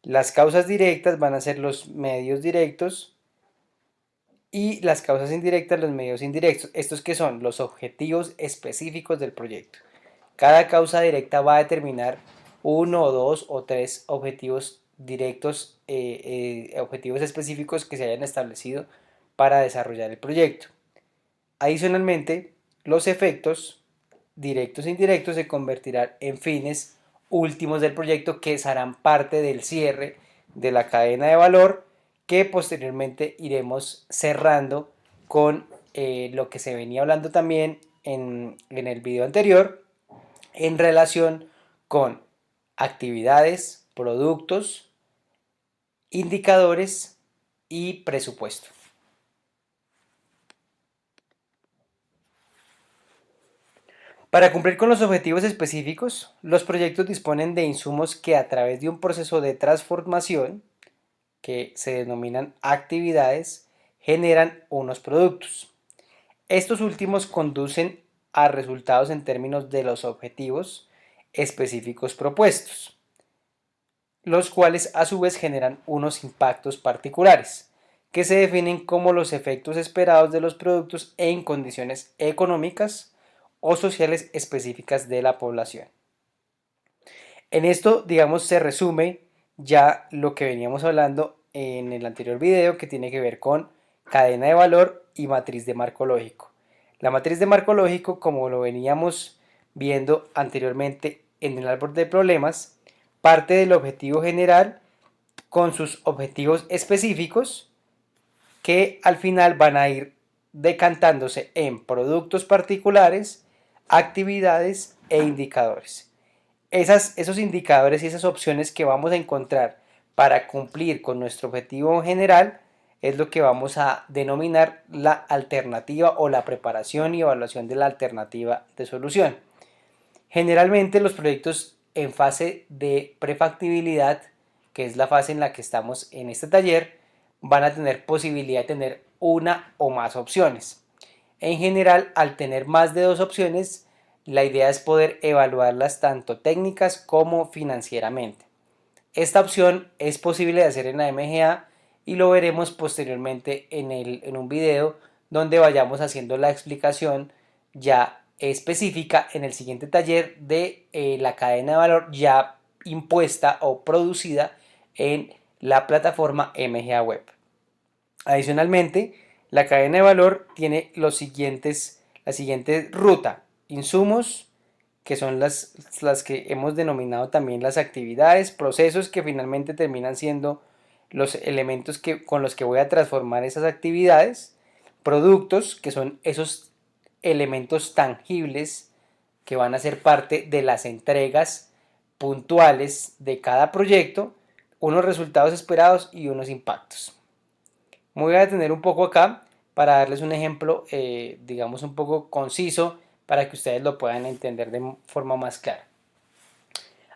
Las causas directas van a ser los medios directos y las causas indirectas los medios indirectos. Estos que son los objetivos específicos del proyecto. Cada causa directa va a determinar uno o dos o tres objetivos directos, objetivos específicos que se hayan establecido para desarrollar el proyecto. Adicionalmente, los efectos directos e indirectos se convertirán en fines últimos del proyecto que serán parte del cierre de la cadena de valor que posteriormente iremos cerrando con lo que se venía hablando también en el video anterior en relación con actividades, productos, indicadores y presupuesto. Para cumplir con los objetivos específicos, los proyectos disponen de insumos que a través de un proceso de transformación, que se denominan actividades, generan unos productos. Estos últimos conducen a resultados en términos de los objetivos específicos propuestos, los cuales a su vez generan unos impactos particulares, que se definen como los efectos esperados de los productos en condiciones económicas o sociales específicas de la población. En esto, digamos, se resume ya lo que veníamos hablando en el anterior video, que tiene que ver con cadena de valor y matriz de marco lógico. La matriz de marco lógico, como lo veníamos viendo anteriormente en el árbol de problemas, parte del objetivo general con sus objetivos específicos que al final van a ir decantándose en productos particulares, actividades e indicadores. Esos indicadores y esas opciones que vamos a encontrar para cumplir con nuestro objetivo general es lo que vamos a denominar la alternativa o la preparación y evaluación de la alternativa de solución. Generalmente los proyectos en fase de prefactibilidad, que es la fase en la que estamos en este taller, van a tener posibilidad de tener una o más opciones. En general, al tener más de dos opciones, la idea es poder evaluarlas tanto técnicas como financieramente. Esta opción es posible de hacer en la MGA y lo veremos posteriormente en un video donde vayamos haciendo la explicación ya específica en el siguiente taller de la cadena de valor ya impuesta o producida en la plataforma MGA Web. Adicionalmente, la cadena de valor tiene la siguiente ruta: insumos, que son las que hemos denominado también las actividades, procesos que finalmente terminan siendo los elementos con los que voy a transformar esas actividades, productos, que son esos elementos tangibles que van a ser parte de las entregas puntuales de cada proyecto, unos resultados esperados y unos impactos. Me voy a detener un poco acá para darles un ejemplo, digamos, un poco conciso para que ustedes lo puedan entender de forma más clara.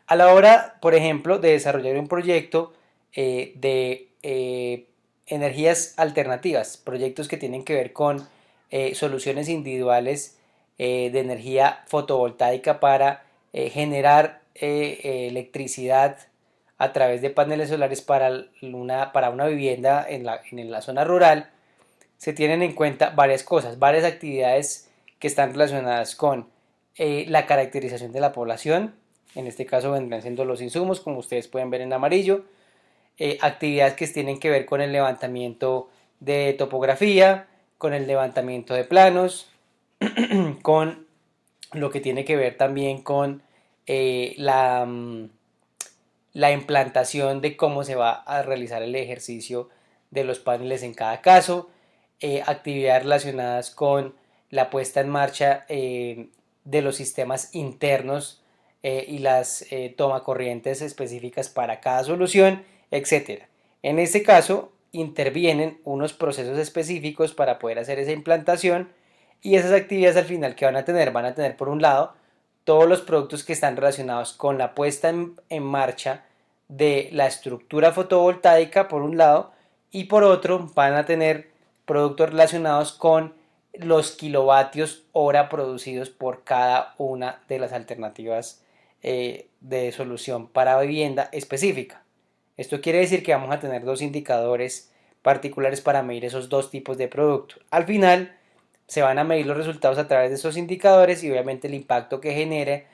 A la hora, por ejemplo, de desarrollar un proyecto de energías alternativas, proyectos que tienen que ver con soluciones individuales de energía fotovoltaica para generar electricidad a través de paneles solares para una vivienda en la zona rural, se tienen en cuenta varias cosas, varias actividades que están relacionadas con la caracterización de la población. En este caso vendrán siendo los insumos, como ustedes pueden ver en amarillo, actividades que tienen que ver con el levantamiento de topografía, con el levantamiento de planos, con lo que tiene que ver también con la implantación de cómo se va a realizar el ejercicio de los paneles en cada caso, actividades relacionadas con la puesta en marcha de los sistemas internos y las tomacorrientes específicas para cada solución, etc. En este caso, intervienen unos procesos específicos para poder hacer esa implantación, y esas actividades al final que van a tener por un lado todos los productos que están relacionados con la puesta en marcha de la estructura fotovoltaica por un lado, y por otro van a tener productos relacionados con los kilovatios hora producidos por cada una de las alternativas de solución para vivienda específica. Esto quiere decir que vamos a tener dos indicadores particulares para medir esos dos tipos de productos. Al final se van a medir los resultados a través de esos indicadores y obviamente el impacto que genere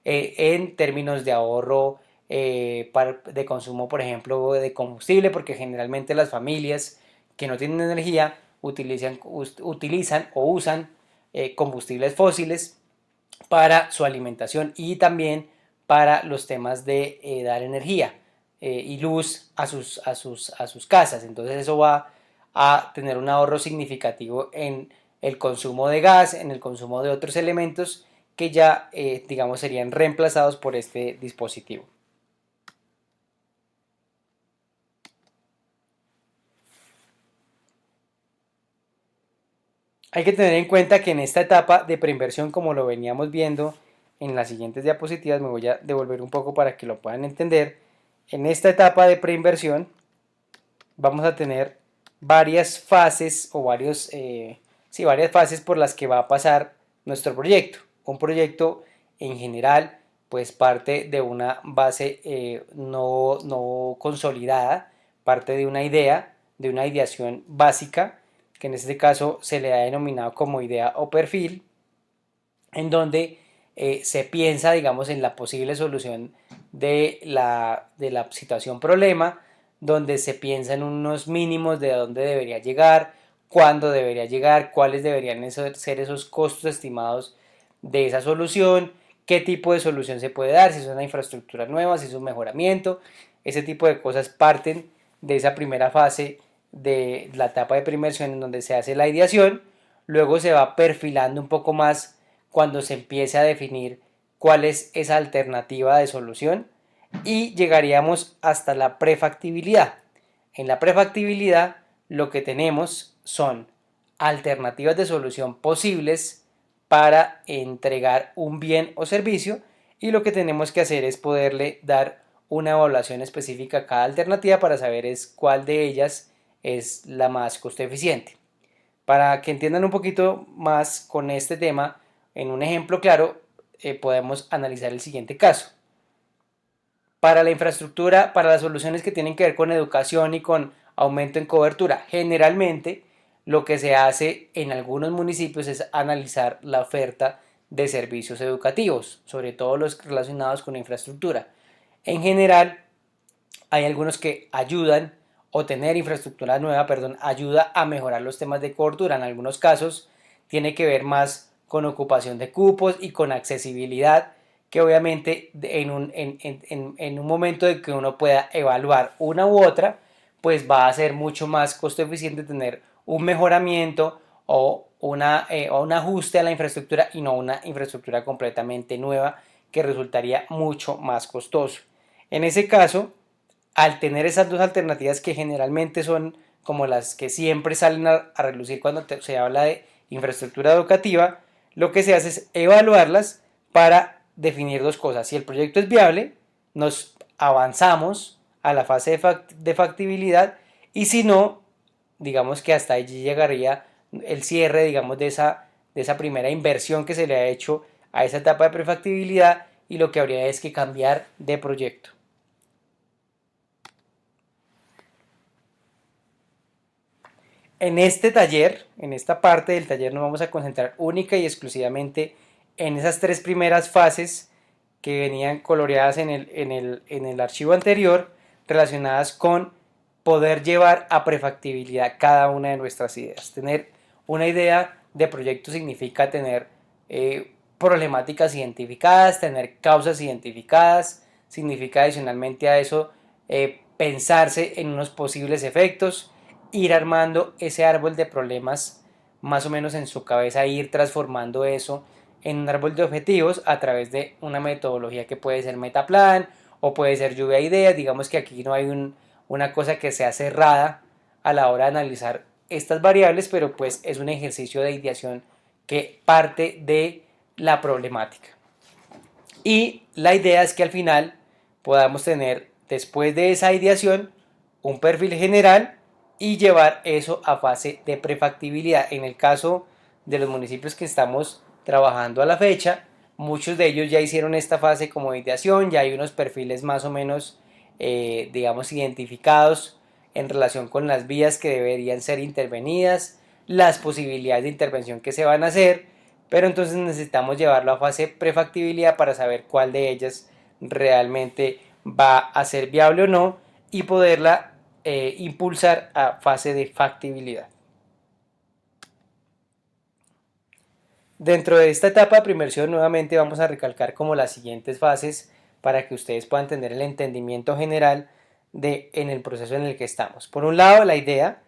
en términos de ahorro de consumo, por ejemplo, de combustible, porque generalmente las familias que no tienen energía utilizan o usan combustibles fósiles para su alimentación y también para los temas de dar energía y luz a sus casas. Entonces eso va a tener un ahorro significativo en el consumo de gas, en el consumo de otros elementos que ya, digamos, serían reemplazados por este dispositivo. Hay que tener en cuenta que en esta etapa de preinversión, como lo veníamos viendo en las siguientes diapositivas, me voy a devolver un poco para que lo puedan entender. En esta etapa de preinversión vamos a tener varias fases o varias fases por las que va a pasar nuestro proyecto. Un proyecto en general pues parte de una base no consolidada, parte de una idea, de una ideación básica, que en este caso se le ha denominado como idea o perfil, en donde se piensa, digamos, en la posible solución de la situación problema, donde se piensa en unos mínimos de dónde debería llegar, cuándo debería llegar, cuáles deberían ser esos costos estimados de esa solución, qué tipo de solución se puede dar, si es una infraestructura nueva, si es un mejoramiento, ese tipo de cosas parten de esa primera fase de la etapa de preinversión en donde se hace la ideación, luego se va perfilando un poco más cuando se empiece a definir cuál es esa alternativa de solución y llegaríamos hasta la prefactibilidad. En la prefactibilidad lo que tenemos son alternativas de solución posibles para entregar un bien o servicio y lo que tenemos que hacer es poderle dar una evaluación específica a cada alternativa para saber cuál de ellas es la más costo eficiente. Para que entiendan un poquito más con este tema, en un ejemplo claro, podemos analizar el siguiente caso. Para la infraestructura, para las soluciones que tienen que ver con educación y con aumento en cobertura, generalmente lo que se hace en algunos municipios es analizar la oferta de servicios educativos, sobre todo los relacionados con la infraestructura. En general, hay algunos que ayudan o tener infraestructura nueva, perdón, ayuda a mejorar los temas de cobertura. En algunos casos tiene que ver más con ocupación de cupos y con accesibilidad, que obviamente en un momento de que uno pueda evaluar una u otra, pues va a ser mucho más costo eficiente tener un mejoramiento o un ajuste a la infraestructura y no una infraestructura completamente nueva que resultaría mucho más costoso. En ese caso, al tener esas dos alternativas que generalmente son como las que siempre salen a relucir cuando se habla de infraestructura educativa, lo que se hace es evaluarlas para definir dos cosas. Si el proyecto es viable, nos avanzamos a la fase de factibilidad y si no, digamos que hasta allí llegaría el cierre, digamos, de esa primera inversión que se le ha hecho a esa etapa de prefactibilidad y lo que habría es que cambiar de proyecto. En este taller, en esta parte del taller, nos vamos a concentrar única y exclusivamente en esas tres primeras fases que venían coloreadas en el archivo anterior, relacionadas con poder llevar a prefactibilidad cada una de nuestras ideas. Tener una idea de proyecto significa tener problemáticas identificadas, tener causas identificadas, significa adicionalmente a eso pensarse en unos posibles efectos, ir armando ese árbol de problemas más o menos en su cabeza, ir transformando eso en un árbol de objetivos a través de una metodología que puede ser Metaplan o puede ser lluvia de ideas. Digamos que aquí no hay una cosa que sea cerrada a la hora de analizar estas variables, pero pues es un ejercicio de ideación que parte de la problemática. Y la idea es que al final podamos tener, después de esa ideación, un perfil general y llevar eso a fase de prefactibilidad. En el caso de los municipios que estamos trabajando a la fecha, muchos de ellos ya hicieron esta fase como de ideación, ya hay unos perfiles más o menos, digamos, identificados en relación con las vías que deberían ser intervenidas, las posibilidades de intervención que se van a hacer, pero entonces necesitamos llevarlo a fase prefactibilidad para saber cuál de ellas realmente va a ser viable o no y poderla impulsar a fase de factibilidad. Dentro de esta etapa de preinversión nuevamente vamos a recalcar como las siguientes fases para que ustedes puedan tener el entendimiento general en el proceso en el que estamos. Por un lado, la idea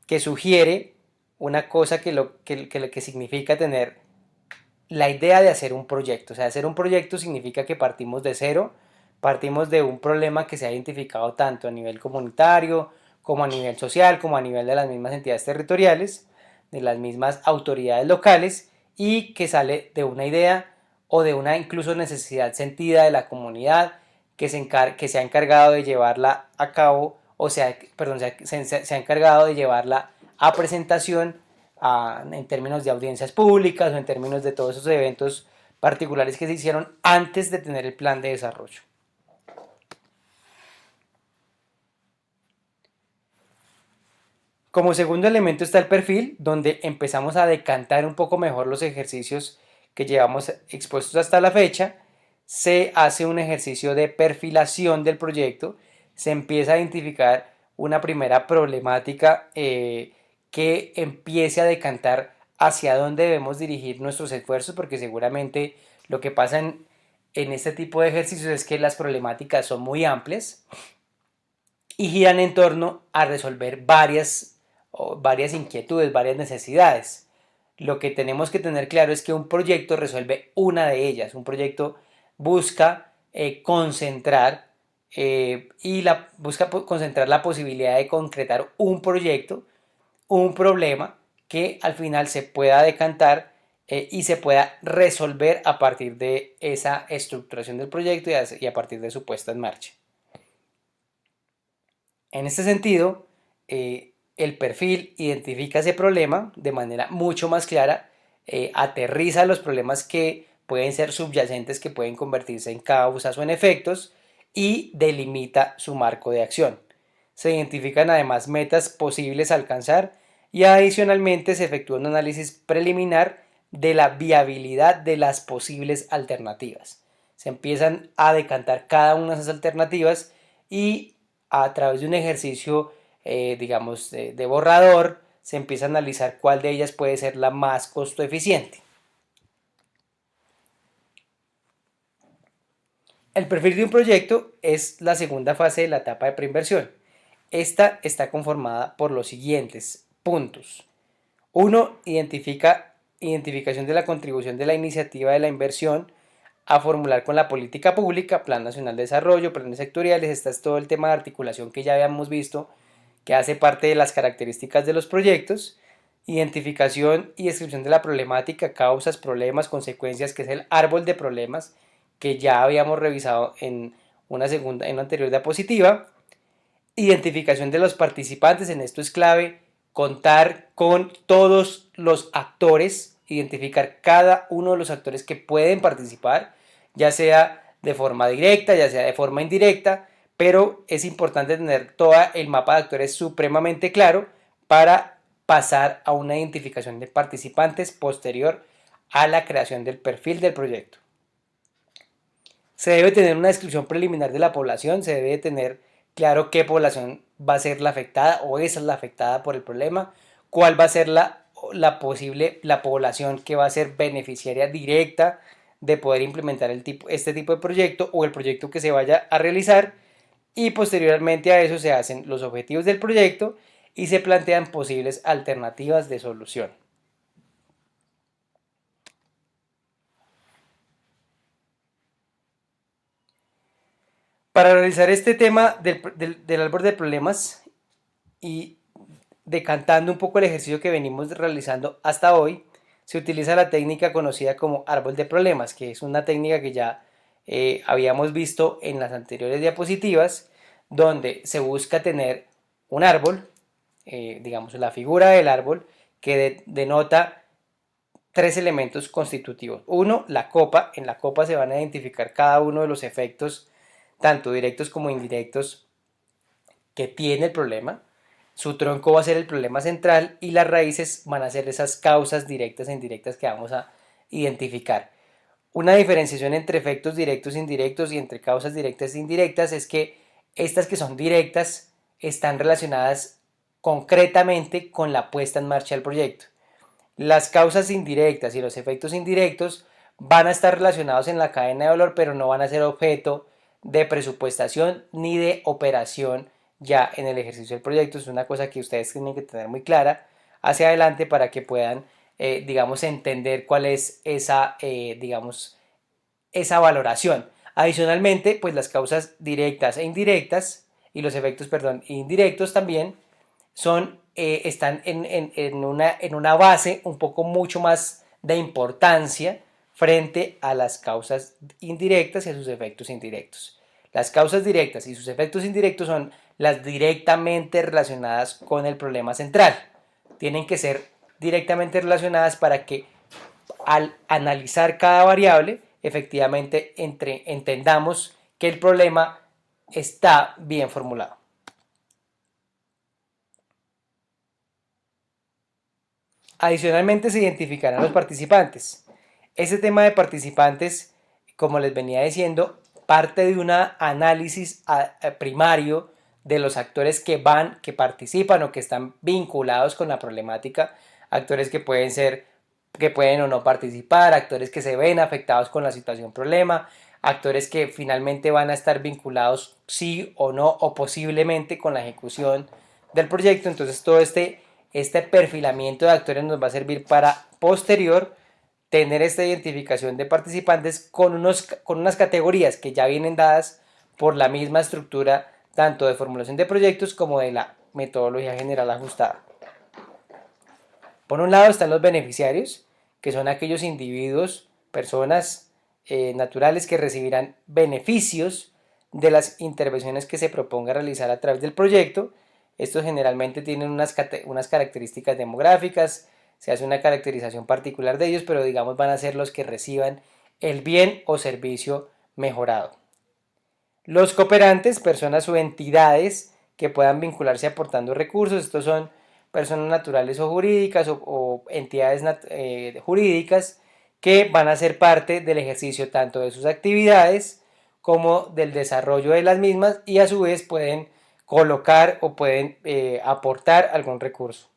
que sugiere una cosa que significa tener la idea de hacer un proyecto. O sea, hacer un proyecto significa que partimos de cero, partimos de un problema que se ha identificado tanto a nivel comunitario, como a nivel social, como a nivel de las mismas entidades territoriales. de las mismas autoridades locales y que sale de una idea o de una incluso necesidad sentida de la comunidad que se ha encargado de llevarla a cabo, o sea, perdón, se ha encargado de llevarla a presentación en términos de audiencias públicas o en términos de todos esos eventos particulares que se hicieron antes de tener el plan de desarrollo. Como segundo elemento está el perfil, donde empezamos a decantar un poco mejor los ejercicios que llevamos expuestos hasta la fecha. Se hace un ejercicio de perfilación del proyecto, se empieza a identificar una primera problemática que empiece a decantar hacia dónde debemos dirigir nuestros esfuerzos, porque seguramente lo que pasa en este tipo de ejercicios es que las problemáticas son muy amplias y giran en torno a resolver varias inquietudes, varias necesidades. Lo que tenemos que tener claro es que un proyecto resuelve una de ellas. Un proyecto busca concentrar busca concentrar la posibilidad de concretar un proyecto, un problema que al final se pueda decantar y se pueda resolver a partir de esa estructuración del proyecto y a partir de su puesta en marcha. En este sentido, el perfil identifica ese problema de manera mucho más clara, aterriza los problemas que pueden ser subyacentes, que pueden convertirse en causas o en efectos, y delimita su marco de acción. Se identifican además metas posibles a alcanzar y adicionalmente se efectúa un análisis preliminar de la viabilidad de las posibles alternativas. Se empiezan a decantar cada una de esas alternativas y a través de un ejercicio digamos de borrador se empieza a analizar cuál de ellas puede ser la más costo eficiente. El perfil de un proyecto es la segunda fase de la etapa de preinversión. Esta está conformada por los siguientes puntos. 1. Identificación de la contribución de la iniciativa de la inversión a formular con la política pública, Plan Nacional de Desarrollo, planes sectoriales. Este es todo el tema de articulación que ya habíamos visto, que hace parte de las características de los proyectos. Identificación y descripción de la problemática, causas, problemas, consecuencias, que es el árbol de problemas que ya habíamos revisado en una anterior diapositiva. Identificación de los participantes, en esto es clave contar con todos los actores, identificar cada uno de los actores que pueden participar, ya sea de forma directa, ya sea de forma indirecta, pero es importante tener todo el mapa de actores supremamente claro para pasar a una identificación de participantes posterior a la creación del perfil del proyecto. Se debe tener una descripción preliminar de la población, se debe tener claro qué población va a ser la afectada o esa es la afectada por el problema, cuál va a ser la población que va a ser beneficiaria directa de poder implementar este tipo de proyecto o el proyecto que se vaya a realizar, y posteriormente a eso se hacen los objetivos del proyecto y se plantean posibles alternativas de solución. Para realizar este tema del árbol de problemas y decantando un poco el ejercicio que venimos realizando hasta hoy, se utiliza la técnica conocida como árbol de problemas, que es una técnica que ya habíamos visto en las anteriores diapositivas, donde se busca tener un árbol, digamos la figura del árbol, que denota tres elementos constitutivos. Uno, la copa. En la copa se van a identificar cada uno de los efectos, tanto directos como indirectos, que tiene el problema. Su tronco va a ser el problema central y las raíces van a ser esas causas directas e indirectas que vamos a identificar. Una diferenciación entre efectos directos e indirectos y entre causas directas e indirectas es que estas que son directas están relacionadas concretamente con la puesta en marcha del proyecto. Las causas indirectas y los efectos indirectos van a estar relacionados en la cadena de valor, pero no van a ser objeto de presupuestación ni de operación ya en el ejercicio del proyecto. Es una cosa que ustedes tienen que tener muy clara hacia adelante para que puedan, digamos, entender cuál es esa, digamos, esa valoración. Adicionalmente, pues las causas directas e indirectas y los efectos, perdón, indirectos también son están en una base un poco mucho más de importancia frente a las causas indirectas y a sus efectos indirectos. Las causas directas y sus efectos indirectos son las directamente relacionadas con el problema central. Tienen que ser directamente relacionadas para que al analizar cada variable, efectivamente entendamos que el problema está bien formulado. Adicionalmente se identificarán los participantes. Este tema de participantes, como les venía diciendo, parte de un análisis primario de los actores que participan o que están vinculados con la problemática, actores que pueden o no participar, actores que se ven afectados con la situación problema, actores que finalmente van a estar vinculados sí o no o posiblemente con la ejecución del proyecto. Entonces todo este perfilamiento de actores nos va a servir para posterior tener esta identificación de participantes con unas categorías que ya vienen dadas por la misma estructura tanto de formulación de proyectos como de la metodología general ajustada. Por un lado están los beneficiarios, que son aquellos individuos, personas naturales que recibirán beneficios de las intervenciones que se proponga realizar a través del proyecto. Estos generalmente tienen unas características demográficas, se hace una caracterización particular de ellos, pero digamos van a ser los que reciban el bien o servicio mejorado. Los cooperantes, personas o entidades que puedan vincularse aportando recursos, estos son personas naturales o jurídicas o entidades jurídicas que van a ser parte del ejercicio tanto de sus actividades como del desarrollo de las mismas y a su vez pueden colocar o pueden aportar algún recurso.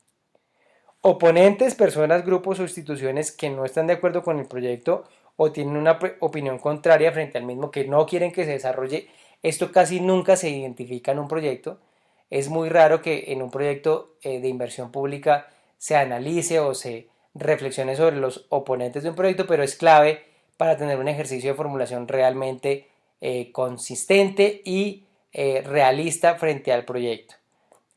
Oponentes, personas, grupos o instituciones que no están de acuerdo con el proyecto o tienen una opinión contraria frente al mismo, que no quieren que se desarrolle. Esto casi nunca se identifica en un proyecto. Es muy raro que en un proyecto de inversión pública se analice o se reflexione sobre los oponentes de un proyecto, pero es clave para tener un ejercicio de formulación realmente consistente y realista frente al proyecto.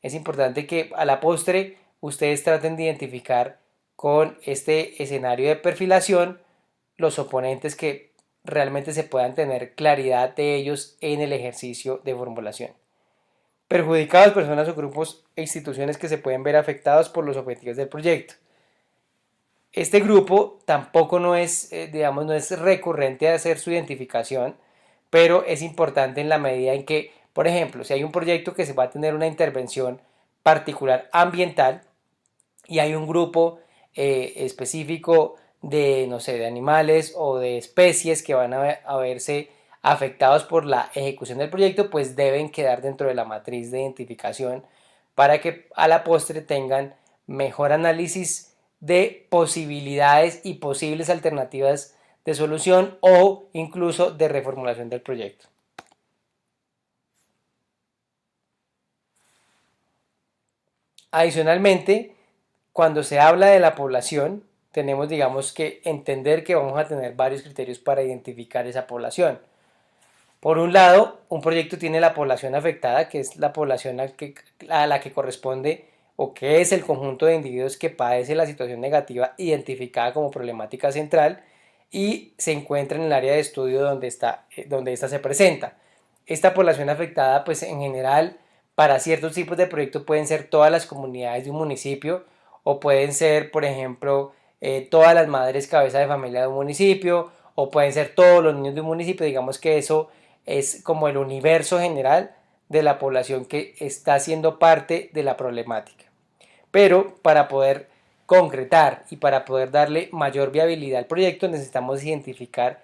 Es importante que a la postre ustedes traten de identificar con este escenario de perfilación los oponentes que realmente se puedan tener claridad de ellos en el ejercicio de formulación. Perjudicados, personas o grupos e instituciones que se pueden ver afectados por los objetivos del proyecto. Este grupo tampoco no es, digamos, no es recurrente a hacer su identificación, pero es importante en la medida en que, por ejemplo, si hay un proyecto que se va a tener una intervención particular ambiental y hay un grupo específico de, no sé, de animales o de especies que van a verse afectados por la ejecución del proyecto, pues deben quedar dentro de la matriz de identificación para que a la postre tengan mejor análisis de posibilidades y posibles alternativas de solución o incluso de reformulación del proyecto. Adicionalmente, cuando se habla de la población, tenemos, digamos, que entender que vamos a tener varios criterios para identificar esa población. Por un lado, un proyecto tiene la población afectada, que es la población a la que corresponde o que es el conjunto de individuos que padece la situación negativa identificada como problemática central y se encuentra en el área de estudio donde esta se presenta. Esta población afectada, pues en general, para ciertos tipos de proyectos pueden ser todas las comunidades de un municipio o pueden ser, por ejemplo, todas las madres cabeza de familia de un municipio o pueden ser todos los niños de un municipio. Digamos que eso es como el universo general de la población que está siendo parte de la problemática. Pero para poder concretar y para poder darle mayor viabilidad al proyecto necesitamos identificar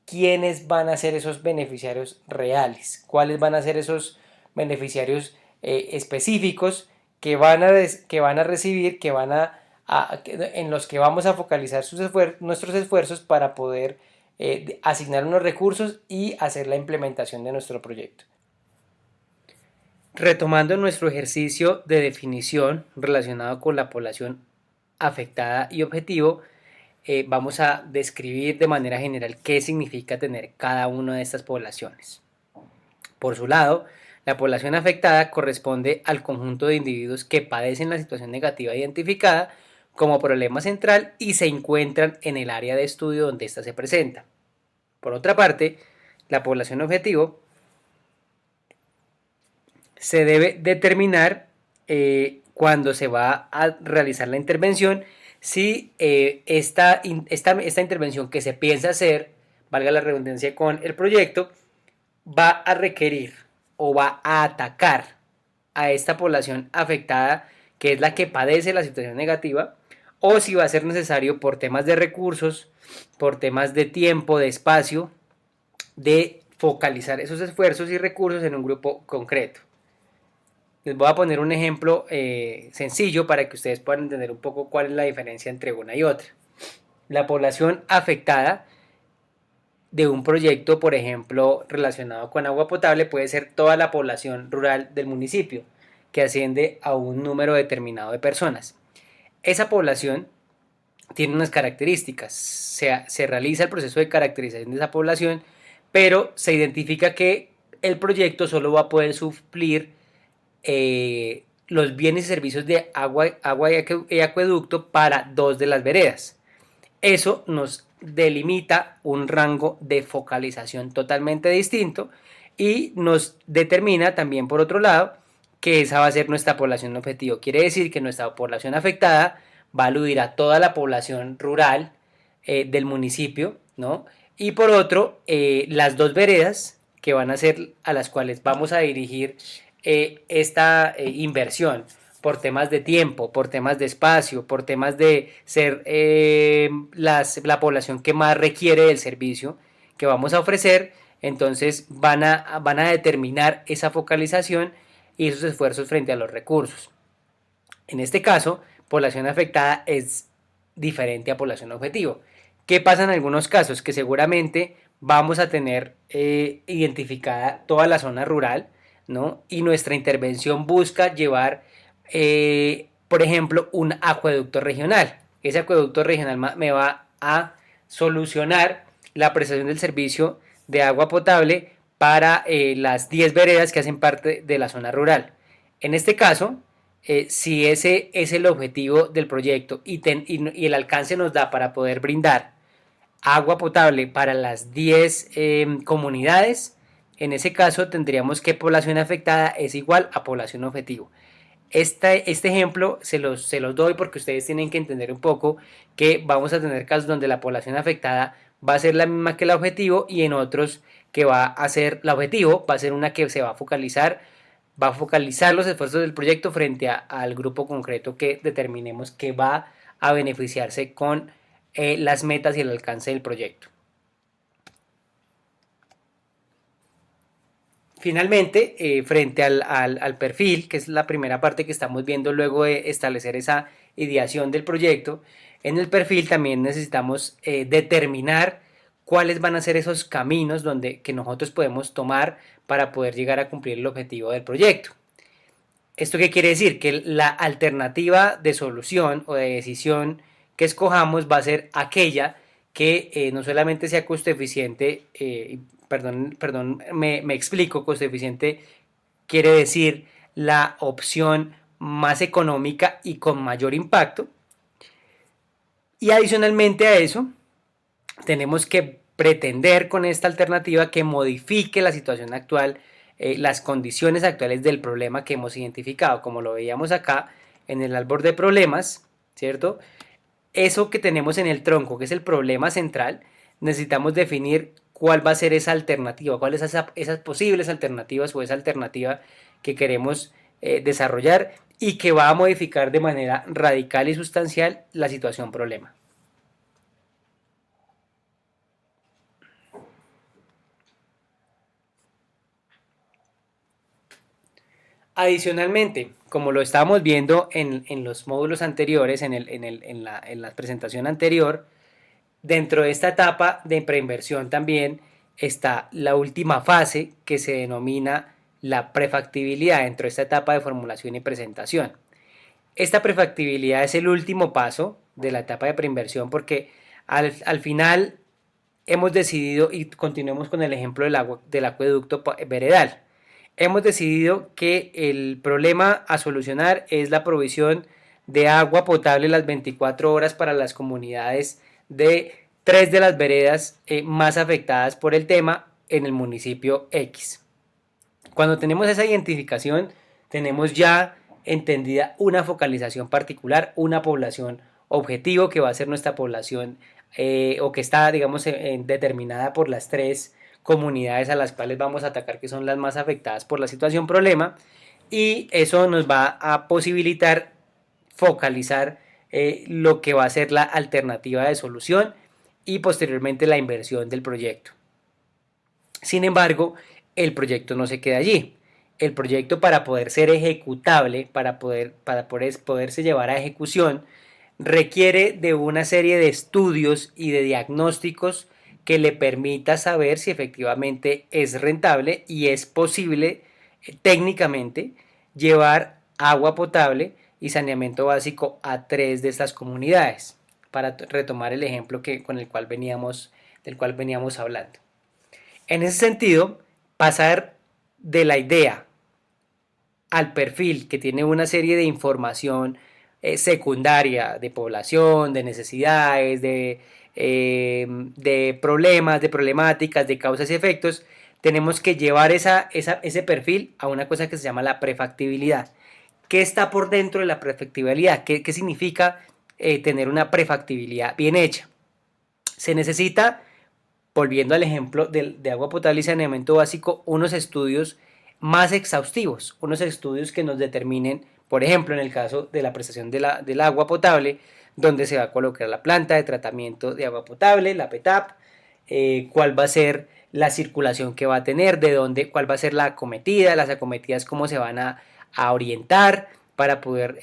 quiénes van a ser esos beneficiarios reales, cuáles van a ser esos beneficiarios específicos que van a recibir, en los que vamos a focalizar nuestros esfuerzos para poder asignar unos recursos y hacer la implementación de nuestro proyecto. Retomando nuestro ejercicio de definición relacionado con la población afectada y objetivo, vamos a describir de manera general qué significa tener cada una de estas poblaciones. Por su lado, La población afectada corresponde al conjunto de individuos que padecen la situación negativa identificada como problema central y se encuentran en el área de estudio donde ésta se presenta. Por otra parte, la población objetivo se debe determinar cuando se va a realizar la intervención si esta intervención que se piensa hacer, valga la redundancia con el proyecto, va a requerir o va a atacar a esta población afectada, que es la que padece la situación negativa, o si va a ser necesario por temas de recursos, por temas de tiempo, de espacio, de focalizar esos esfuerzos y recursos en un grupo concreto. Les voy a poner un ejemplo sencillo para que ustedes puedan entender un poco cuál es la diferencia entre una y otra. La población afectada de un proyecto, por ejemplo, relacionado con agua potable, puede ser toda la población rural del municipio, que asciende a un número determinado de personas. Esa población tiene unas características, se realiza el proceso de caracterización de esa población, pero se identifica que el proyecto solo va a poder suplir los bienes y servicios de agua y acueducto para 2 de las veredas. Eso nos delimita un rango de focalización totalmente distinto y nos determina también, por otro lado, que esa va a ser nuestra población objetivo. Quiere decir que nuestra población afectada va a aludir a toda la población rural del municipio, ¿no? Y por otro, las 2 veredas que van a ser a las cuales vamos a dirigir esta inversión por temas de tiempo, por temas de espacio, por temas de ser la población que más requiere del servicio que vamos a ofrecer, entonces van a determinar esa focalización y esos esfuerzos frente a los recursos. En este caso, población afectada es diferente a población objetivo. ¿Qué pasa en algunos casos? Que seguramente vamos a tener identificada toda la zona rural, ¿no? Y nuestra intervención busca llevar, por ejemplo, un acueducto regional. Ese acueducto regional me va a solucionar la prestación del servicio de agua potable para las 10 veredas que hacen parte de la zona rural. En este caso, si ese es el objetivo del proyecto y el alcance nos da para poder brindar agua potable para las 10 comunidades, en ese caso tendríamos que población afectada es igual a población objetivo. Este ejemplo se los doy porque ustedes tienen que entender un poco que vamos a tener casos donde la población afectada va a ser la misma que el objetivo y en otros que va a ser la objetivo, va a ser una que se va a focalizar los esfuerzos del proyecto frente al grupo concreto que determinemos que va a beneficiarse con las metas y el alcance del proyecto. Finalmente, frente al perfil, que es la primera parte que estamos viendo luego de establecer esa ideación del proyecto, en el perfil también necesitamos determinar cuáles van a ser esos caminos que nosotros podemos tomar para poder llegar a cumplir el objetivo del proyecto. ¿Esto qué quiere decir? Que la alternativa de solución o de decisión que escojamos va a ser aquella que no solamente sea costo eficiente, me explico, costo eficiente quiere decir la opción más económica y con mayor impacto. Y adicionalmente a eso, tenemos que pretender con esta alternativa que modifique la situación actual, las condiciones actuales del problema que hemos identificado, como lo veíamos acá en el árbol de problemas, ¿cierto? Eso que tenemos en el tronco, que es el problema central, necesitamos definir cuál va a ser esa alternativa, cuáles son esas posibles alternativas o esa alternativa que queremos desarrollar y que va a modificar de manera radical y sustancial la situación problema. Adicionalmente, como lo estábamos viendo en los módulos anteriores, en la presentación anterior, dentro de esta etapa de preinversión también está la última fase que se denomina la prefactibilidad dentro de esta etapa de formulación y presentación. Esta prefactibilidad es el último paso de la etapa de preinversión porque al final hemos decidido, y continuemos con el ejemplo del acueducto veredal, hemos decidido que el problema a solucionar es la provisión de agua potable las 24 horas para las comunidades de 3 de las veredas más afectadas por el tema en el municipio X. Cuando tenemos esa identificación, tenemos ya entendida una focalización particular, una población objetivo que va a ser nuestra población o que está, digamos, determinada por las 3 comunidades a las cuales vamos a atacar, que son las más afectadas por la situación problema, y eso nos va a posibilitar focalizar lo que va a ser la alternativa de solución y posteriormente la inversión del proyecto. Sin embargo, el proyecto no se queda allí. El proyecto, para poder ser ejecutable, para poderse llevar a ejecución, requiere de una serie de estudios y de diagnósticos que le permita saber si efectivamente es rentable y es posible técnicamente llevar agua potable y saneamiento básico a 3 de estas comunidades, para retomar el ejemplo del cual veníamos hablando. En ese sentido, pasar de la idea al perfil, que tiene una serie de información secundaria de población, de necesidades, de problemas, de problemáticas, de causas y efectos, tenemos que llevar ese perfil a una cosa que se llama la prefactibilidad. ¿Qué está por dentro de la prefactibilidad? ¿Qué significa tener una prefactibilidad bien hecha? Se necesita, volviendo al ejemplo de agua potable y saneamiento básico, unos estudios más exhaustivos, unos estudios que nos determinen, por ejemplo, en el caso de la prestación del agua potable, dónde se va a colocar la planta de tratamiento de agua potable, la PETAP, cuál va a ser la circulación que va a tener, cuál va a ser la acometida, las acometidas cómo se van a orientar para poder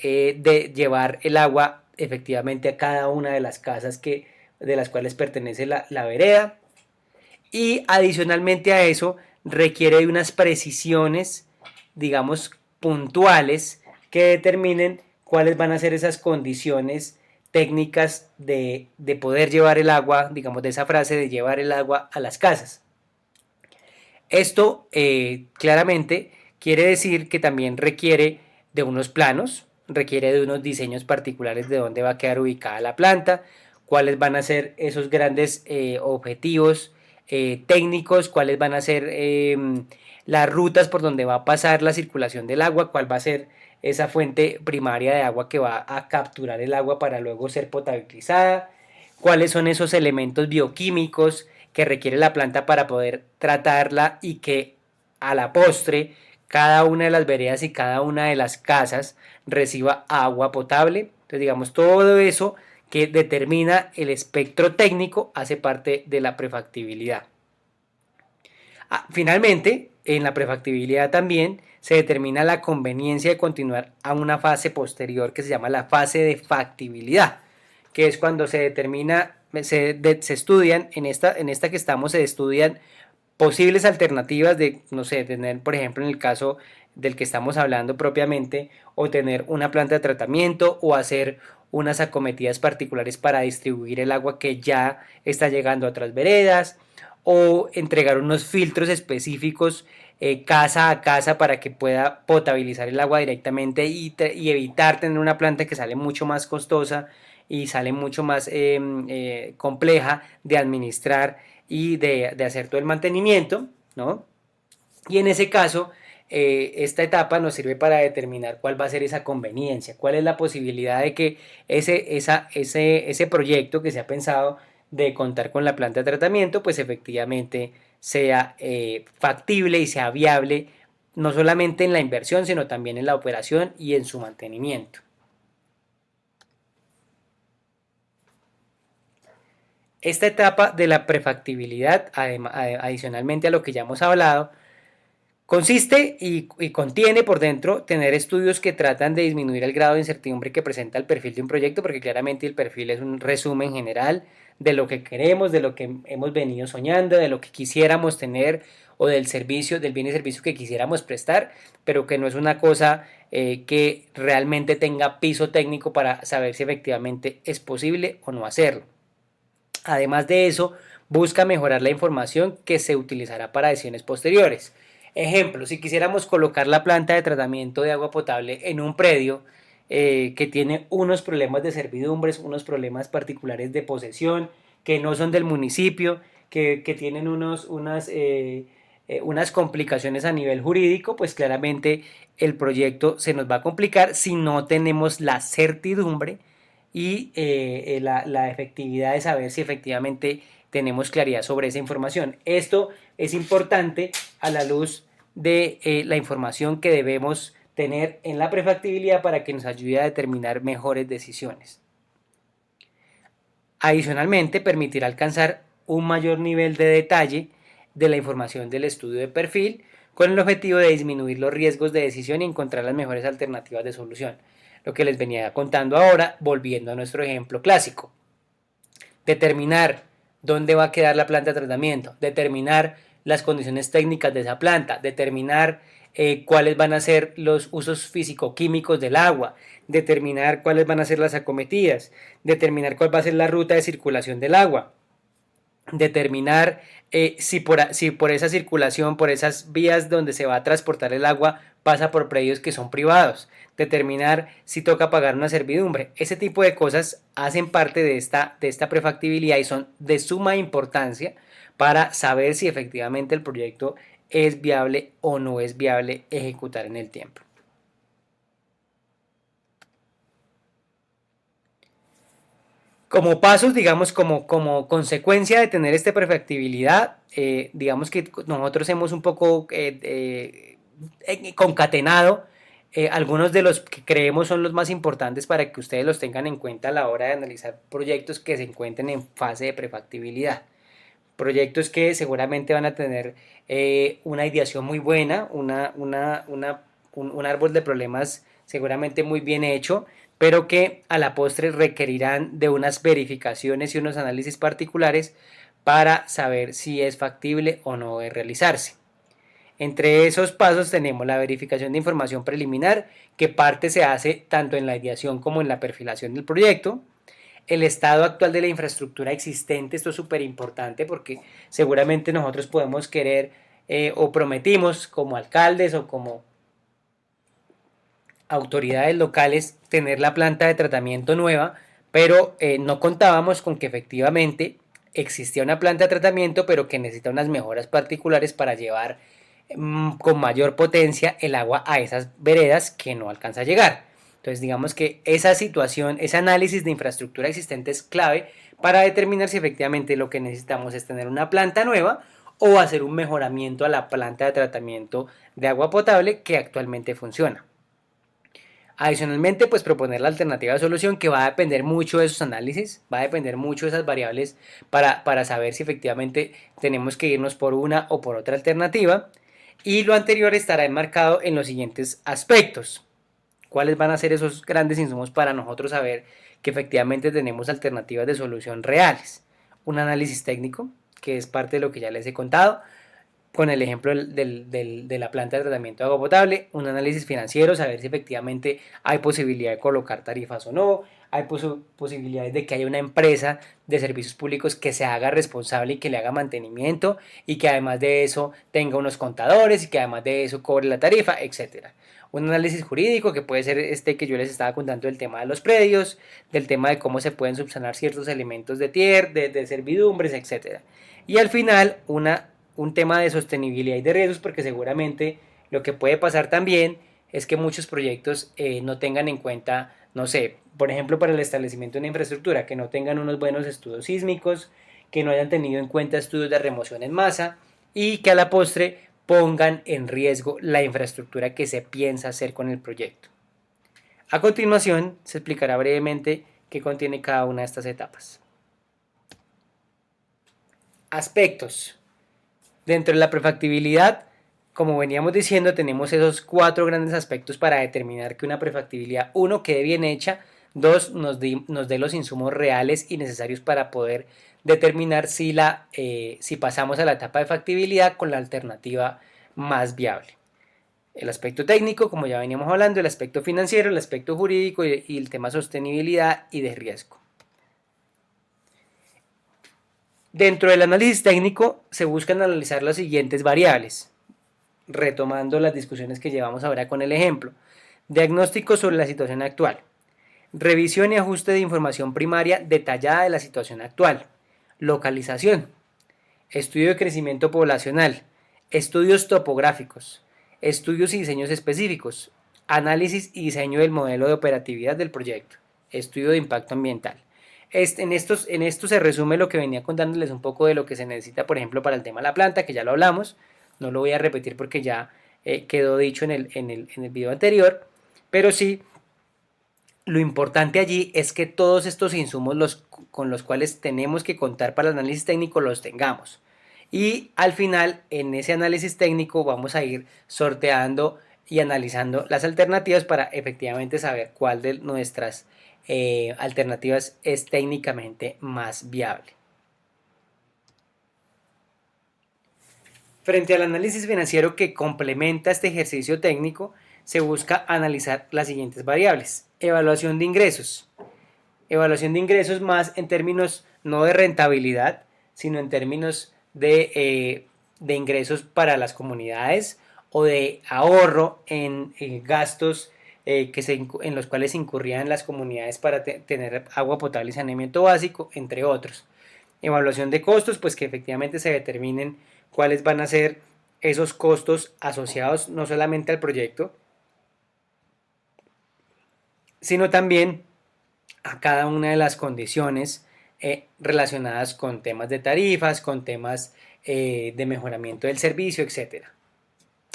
llevar el agua efectivamente a cada una de las casas de las cuales pertenece la vereda. Y adicionalmente a eso requiere de unas precisiones, digamos, puntuales que determinen cuáles van a ser esas condiciones técnicas de poder llevar el agua, digamos, de esa frase de llevar el agua a las casas. Esto claramente quiere decir que también requiere de unos planos, requiere de unos diseños particulares de dónde va a quedar ubicada la planta, cuáles van a ser esos grandes objetivos técnicos, cuáles van a ser las rutas por donde va a pasar la circulación del agua, cuál va a ser esa fuente primaria de agua que va a capturar el agua para luego ser potabilizada, cuáles son esos elementos bioquímicos que requiere la planta para poder tratarla y que a la postre cada una de las veredas y cada una de las casas reciba agua potable. Entonces, digamos, todo eso que determina el espectro técnico hace parte de la prefactibilidad. Finalmente, en la prefactibilidad también se determina la conveniencia de continuar a una fase posterior que se llama la fase de factibilidad, que es cuando se determina, se estudian, en esta que estamos, se estudian posibles alternativas de, no sé, tener, por ejemplo, en el caso del que estamos hablando propiamente, o tener una planta de tratamiento o hacer unas acometidas particulares para distribuir el agua que ya está llegando a otras veredas, o entregar unos filtros específicos casa a casa para que pueda potabilizar el agua directamente y evitar tener una planta que sale mucho más costosa y sale mucho más compleja de administrar y de hacer todo el mantenimiento, ¿no? Y en ese caso, esta etapa nos sirve para determinar cuál va a ser esa conveniencia, cuál es la posibilidad de que ese proyecto que se ha pensado de contar con la planta de tratamiento, pues efectivamente sea factible y sea viable, no solamente en la inversión, sino también en la operación y en su mantenimiento. Esta etapa de la prefactibilidad, adicionalmente a lo que ya hemos hablado, consiste y contiene por dentro tener estudios que tratan de disminuir el grado de incertidumbre que presenta el perfil de un proyecto, porque claramente el perfil es un resumen general de lo que queremos, de lo que hemos venido soñando, de lo que quisiéramos tener o del servicio, del bien y servicio que quisiéramos prestar, pero que no es una cosa que realmente tenga piso técnico para saber si efectivamente es posible o no hacerlo. Además de eso, busca mejorar la información que se utilizará para decisiones posteriores. Ejemplo, si quisiéramos colocar la planta de tratamiento de agua potable en un predio que tiene unos problemas de servidumbres, unos problemas particulares de posesión, que no son del municipio, que tienen unas complicaciones a nivel jurídico, pues claramente el proyecto se nos va a complicar si no tenemos la certidumbre y la efectividad de saber si efectivamente tenemos claridad sobre esa información. Esto es importante a la luz de la información que debemos tener en la prefactibilidad para que nos ayude a determinar mejores decisiones. Adicionalmente, permitirá alcanzar un mayor nivel de detalle de la información del estudio de perfil con el objetivo de disminuir los riesgos de decisión y encontrar las mejores alternativas de solución. Lo que les venía contando ahora, volviendo a nuestro ejemplo clásico. Determinar dónde va a quedar la planta de tratamiento, determinar las condiciones técnicas de esa planta, determinar cuáles van a ser los usos físico-químicos del agua, determinar cuáles van a ser las acometidas, determinar cuál va a ser la ruta de circulación del agua, determinar si por esa circulación, por esas vías donde se va a transportar el agua, pasa por predios que son privados, determinar si toca pagar una servidumbre. Ese tipo de cosas hacen parte de esta prefactibilidad y son de suma importancia para saber si efectivamente el proyecto es viable o no es viable ejecutar en el tiempo. Como pasos, digamos, como consecuencia de tener esta prefactibilidad, digamos que nosotros hemos un poco concatenado algunos de los que creemos son los más importantes para que ustedes los tengan en cuenta a la hora de analizar proyectos que se encuentren en fase de prefactibilidad. Proyectos que seguramente van a tener una ideación muy buena, un árbol de problemas seguramente muy bien hecho, pero que a la postre requerirán de unas verificaciones y unos análisis particulares para saber si es factible o no de realizarse. Entre esos pasos tenemos la verificación de información preliminar, que parte se hace tanto en la ideación como en la perfilación del proyecto. El estado actual de la infraestructura existente, esto es súper importante porque seguramente nosotros podemos querer o prometimos como alcaldes o como autoridades locales tener la planta de tratamiento nueva, pero no contábamos con que efectivamente existía una planta de tratamiento, pero que necesita unas mejoras particulares para llevar con mayor potencia el agua a esas veredas que no alcanza a llegar. Entonces digamos que esa situación, ese análisis de infraestructura existente es clave para determinar si efectivamente lo que necesitamos es tener una planta nueva o hacer un mejoramiento a la planta de tratamiento de agua potable que actualmente funciona. Adicionalmente, pues proponer la alternativa de solución que va a depender mucho de esos análisis, va a depender mucho de esas variables para saber si efectivamente tenemos que irnos por una o por otra alternativa. Y lo anterior estará enmarcado en los siguientes aspectos. ¿Cuáles van a ser esos grandes insumos para nosotros saber que efectivamente tenemos alternativas de solución reales? Un análisis técnico, que es parte de lo que ya les he contado, con el ejemplo de la planta de tratamiento de agua potable, un análisis financiero, saber si efectivamente hay posibilidad de colocar tarifas o no, hay posibilidades de que haya una empresa de servicios públicos que se haga responsable y que le haga mantenimiento y que además de eso tenga unos contadores y que además de eso cobre la tarifa, etcétera. Un análisis jurídico que puede ser este que yo les estaba contando del tema de los predios, del tema de cómo se pueden subsanar ciertos elementos de servidumbres, etcétera. Y al final un tema de sostenibilidad y de riesgos, porque seguramente lo que puede pasar también es que muchos proyectos no tengan en cuenta, no sé, por ejemplo, para el establecimiento de una infraestructura, que no tengan unos buenos estudios sísmicos, que no hayan tenido en cuenta estudios de remoción en masa y que a la postre pongan en riesgo la infraestructura que se piensa hacer con el proyecto. A continuación, se explicará brevemente qué contiene cada una de estas etapas. Aspectos. Dentro de la prefactibilidad, como veníamos diciendo, tenemos esos 4 grandes aspectos para determinar que una prefactibilidad, 1, quede bien hecha, 2, nos dé los insumos reales y necesarios para poder determinar si pasamos a la etapa de factibilidad con la alternativa más viable. El aspecto técnico, como ya veníamos hablando, el aspecto financiero, el aspecto jurídico y el tema sostenibilidad y de riesgo. Dentro del análisis técnico se buscan analizar las siguientes variables. retomando las discusiones que llevamos ahora con el ejemplo. Diagnóstico sobre la situación actual. Revisión y ajuste de información primaria detallada de la situación actual. Localización. Estudio de crecimiento poblacional. Estudios topográficos. Estudios y diseños específicos. Análisis y diseño del modelo de operatividad del proyecto. Estudio de impacto ambiental. En esto se resume lo que venía contándoles un poco de lo que se necesita, por ejemplo, para el tema de la planta, que ya lo hablamos. No lo voy a repetir porque ya quedó dicho en el video anterior. Pero sí, lo importante allí es que todos estos insumos con los cuales tenemos que contar para el análisis técnico los tengamos. Y al final, en ese análisis técnico, vamos a ir sorteando y analizando las alternativas para efectivamente saber cuál de nuestras alternativas es técnicamente más viable. Frente al análisis financiero que complementa este ejercicio técnico, se busca analizar las siguientes variables. Evaluación de ingresos. Evaluación de ingresos más en términos no de rentabilidad, sino en términos de ingresos para las comunidades o de ahorro en gastos en los cuales incurrían las comunidades para tener agua potable y saneamiento básico, entre otros. Evaluación de costos, pues que efectivamente se determinen cuáles van a ser esos costos asociados no solamente al proyecto, sino también a cada una de las condiciones relacionadas con temas de tarifas, con temas de mejoramiento del servicio, etc.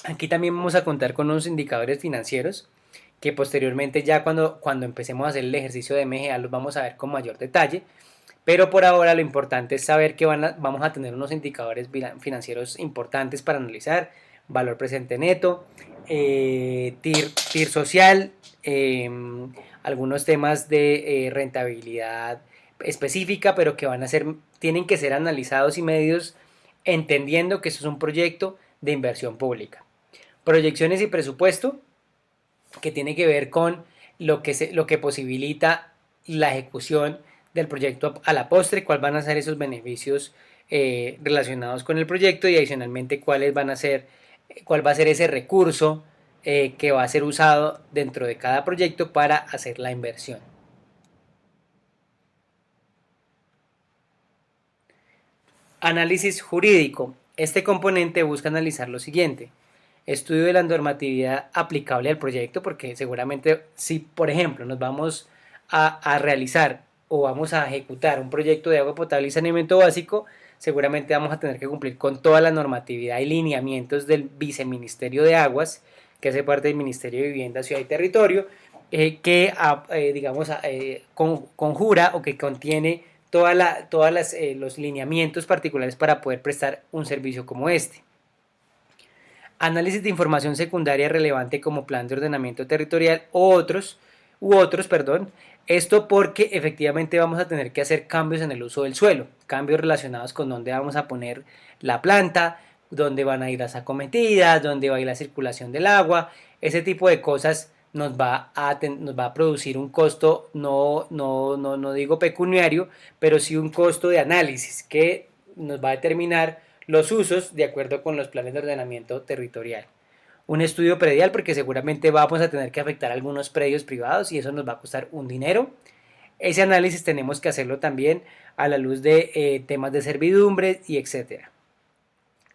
Aquí también vamos a contar con unos indicadores financieros que posteriormente ya cuando empecemos a hacer el ejercicio de MGA los vamos a ver con mayor detalle, pero por ahora lo importante es saber que vamos a tener unos indicadores financieros importantes para analizar: valor presente neto, TIR social, algunos temas de rentabilidad específica, pero que tienen que ser analizados y medidos entendiendo que esto es un proyecto de inversión pública. Proyecciones y presupuesto, que tiene que ver con lo que posibilita la ejecución del proyecto a la postre, cuáles van a ser esos beneficios relacionados con el proyecto y adicionalmente cuál va a ser ese recurso que va a ser usado dentro de cada proyecto para hacer la inversión. Análisis jurídico. Este componente busca analizar lo siguiente: estudio de la normatividad aplicable al proyecto, porque seguramente si, por ejemplo, nos vamos a realizar o vamos a ejecutar un proyecto de agua potable y saneamiento básico, seguramente vamos a tener que cumplir con toda la normatividad y lineamientos del Viceministerio de Aguas, que hace parte del Ministerio de Vivienda, Ciudad y Territorio, que conjura o que contiene los lineamientos particulares para poder prestar un servicio como este. Análisis de información secundaria relevante como plan de ordenamiento territorial u otros, esto porque efectivamente vamos a tener que hacer cambios en el uso del suelo, cambios relacionados con dónde vamos a poner la planta, dónde van a ir las acometidas, dónde va a ir la circulación del agua. Ese tipo de cosas nos va a producir un costo, no digo pecuniario, pero sí un costo de análisis que nos va a determinar los usos de acuerdo con los planes de ordenamiento territorial. Un estudio predial, porque seguramente vamos a tener que afectar algunos predios privados y eso nos va a costar un dinero. Ese análisis tenemos que hacerlo también a la luz de temas de servidumbre y etcétera.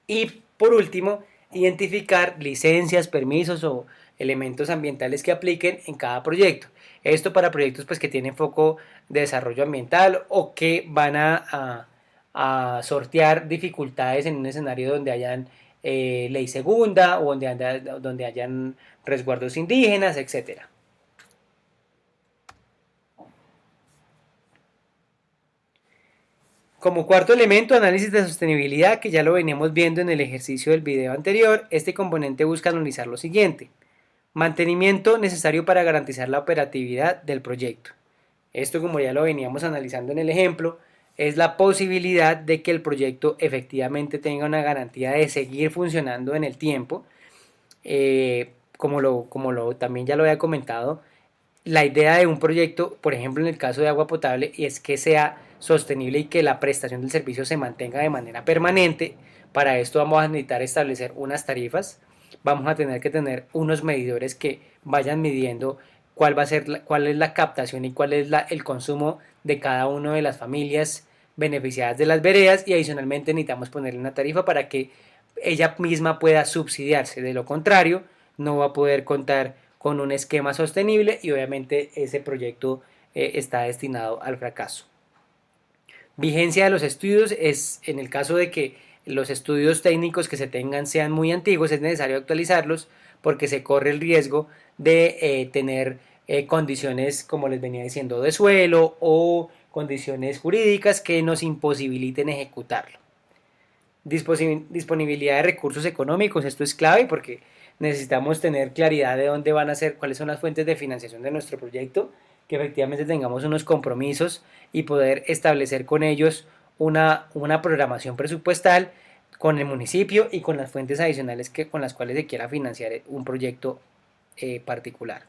Y por último, identificar licencias, permisos o elementos ambientales que apliquen en cada proyecto. Esto para proyectos pues, que tienen foco de desarrollo ambiental o que van a sortear dificultades en un escenario donde hayan ley segunda o donde hayan resguardos indígenas, etc. Como cuarto elemento, análisis de sostenibilidad, que ya lo veníamos viendo en el ejercicio del video anterior. Este componente busca analizar lo siguiente: mantenimiento necesario para garantizar la operatividad del proyecto. Esto, como ya lo veníamos analizando en el ejemplo, es la posibilidad de que el proyecto efectivamente tenga una garantía de seguir funcionando en el tiempo. Como también ya lo había comentado, la idea de un proyecto, por ejemplo en el caso de agua potable, es que sea sostenible y que la prestación del servicio se mantenga de manera permanente. Para esto vamos a necesitar establecer unas tarifas vamos a tener que tener unos medidores que vayan midiendo cuál es la captación y cuál es el consumo de cada una de las familias beneficiadas de las veredas, y adicionalmente necesitamos ponerle una tarifa para que ella misma pueda subsidiarse. De lo contrario, no va a poder contar con un esquema sostenible y obviamente ese proyecto está destinado al fracaso. Vigencia de los estudios es en el caso de que los estudios técnicos que se tengan sean muy antiguos, es necesario actualizarlos porque se corre el riesgo de tener condiciones, como les venía diciendo, de suelo o condiciones jurídicas que nos imposibiliten ejecutarlo. Disponibilidad de recursos económicos, esto es clave porque necesitamos tener claridad de dónde van a ser, cuáles son las fuentes de financiación de nuestro proyecto, que efectivamente tengamos unos compromisos y poder establecer con ellos una programación presupuestal con el municipio y con las fuentes adicionales con las cuales se quiera financiar un proyecto particular.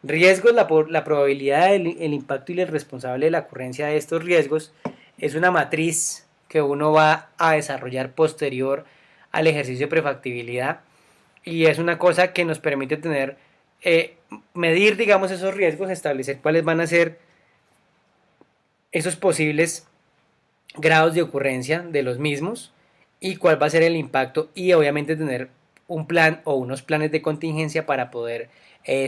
Riesgos, la probabilidad, el impacto y el responsable de la ocurrencia de estos riesgos es una matriz que uno va a desarrollar posterior al ejercicio de prefactibilidad, y es una cosa que nos permite tener, medir, digamos, esos riesgos, establecer cuáles van a ser esos posibles grados de ocurrencia de los mismos y cuál va a ser el impacto, y obviamente tener un plan o unos planes de contingencia para poder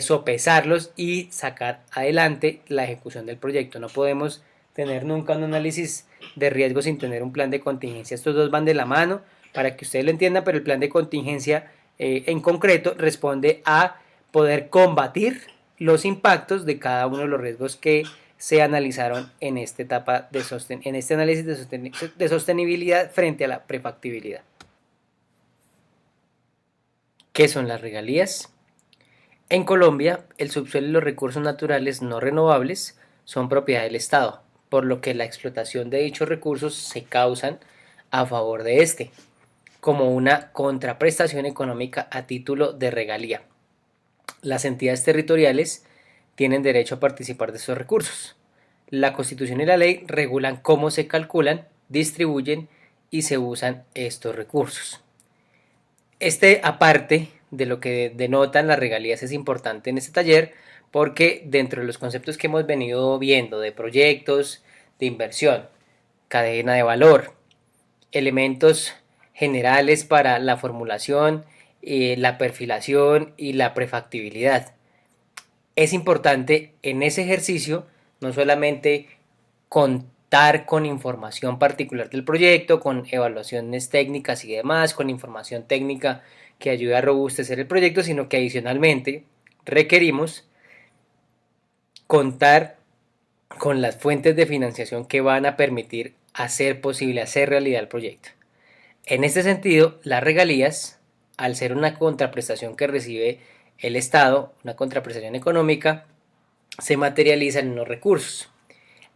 sopesarlos y sacar adelante la ejecución del proyecto. No podemos tener nunca un análisis de riesgo sin tener un plan de contingencia. Estos dos van de la mano para que ustedes lo entiendan, pero el plan de contingencia en concreto responde a poder combatir los impactos de cada uno de los riesgos que se analizaron en esta etapa en este análisis de sostenibilidad frente a la prefactibilidad. ¿Qué son las regalías? En Colombia, el subsuelo y los recursos naturales no renovables son propiedad del Estado, por lo que la explotación de dichos recursos se causan a favor de este, como una contraprestación económica a título de regalía. Las entidades territoriales tienen derecho a participar de estos recursos. La Constitución y la ley regulan cómo se calculan, distribuyen y se usan estos recursos. Aparte de lo que denotan las regalías, es importante en este taller porque dentro de los conceptos que hemos venido viendo de proyectos, de inversión, cadena de valor, elementos generales para la formulación, la perfilación y la prefactibilidad, es importante en ese ejercicio no solamente contar con información particular del proyecto, con evaluaciones técnicas y demás, con información técnica que ayude a robustecer el proyecto, sino que adicionalmente requerimos contar con las fuentes de financiación que van a permitir hacer posible, hacer realidad el proyecto. En este sentido, las regalías, al ser una contraprestación que recibe el Estado, una contraprestación económica, se materializan en unos recursos.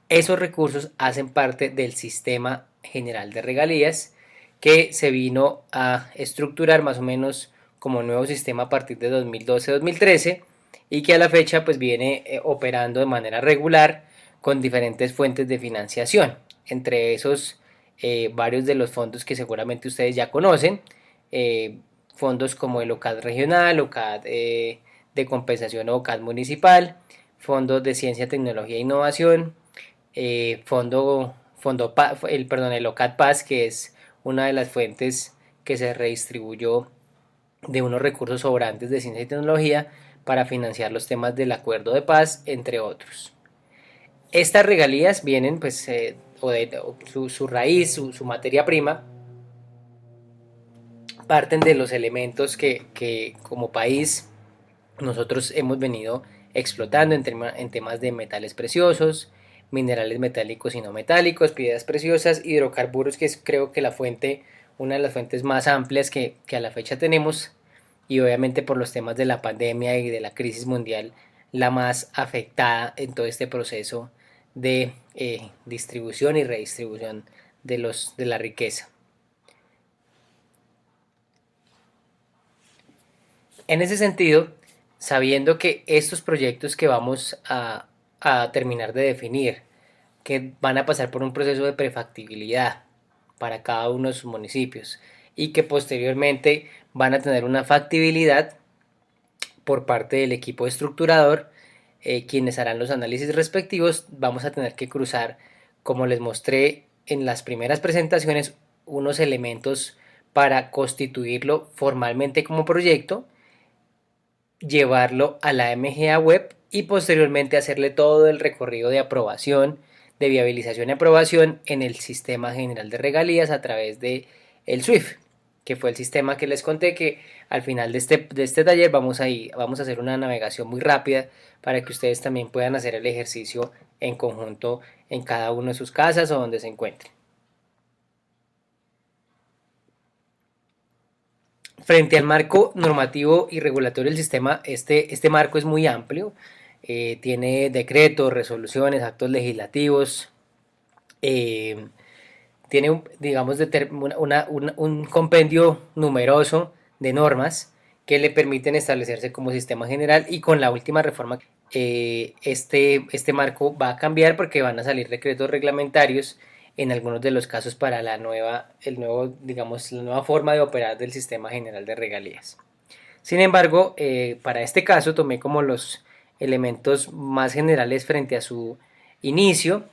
Esos recursos hacen parte del sistema general de regalías que se vino a estructurar más o menos como nuevo sistema a partir de 2012-2013 y que a la fecha pues viene operando de manera regular con diferentes fuentes de financiación. Entre esos varios de los fondos que seguramente ustedes ya conocen, fondos como el OCAD regional, OCAD de compensación o OCAD municipal, fondos de ciencia, tecnología e innovación, el OCAD Paz, que es una de las fuentes que se redistribuyó de unos recursos sobrantes de ciencia y tecnología para financiar los temas del acuerdo de paz, entre otros. Estas regalías vienen, pues, su raíz, su materia prima, parten de los elementos que como país nosotros hemos venido explotando en temas de metales preciosos, minerales metálicos y no metálicos, piedras preciosas, hidrocarburos, que es creo que una de las fuentes más amplias que a la fecha tenemos, y obviamente por los temas de la pandemia y de la crisis mundial, la más afectada en todo este proceso de distribución y redistribución de la riqueza. En ese sentido, sabiendo que estos proyectos que vamos a terminar de definir, que van a pasar por un proceso de prefactibilidad para cada uno de sus municipios, y que posteriormente van a tener una factibilidad por parte del equipo estructurador, quienes harán los análisis respectivos. Vamos a tener que cruzar, como les mostré en las primeras presentaciones, unos elementos para constituirlo formalmente como proyecto, llevarlo a la MGA web y posteriormente hacerle todo el recorrido de aprobación, de viabilización y aprobación en el sistema general de regalías a través de el SWIFT, que fue el sistema que les conté que al final de este taller vamos a hacer una navegación muy rápida para que ustedes también puedan hacer el ejercicio en conjunto en cada uno de sus casas o donde se encuentren. Frente al marco normativo y regulatorio del sistema, este marco es muy amplio, tiene decretos, resoluciones, actos legislativos, eh, tiene, digamos, un compendio numeroso de normas que le permiten establecerse como sistema general, y con la última reforma este marco va a cambiar porque van a salir decretos reglamentarios en algunos de los casos para la nueva forma de operar del sistema general de regalías. Sin embargo, para este caso tomé como los elementos más generales frente a su inicio,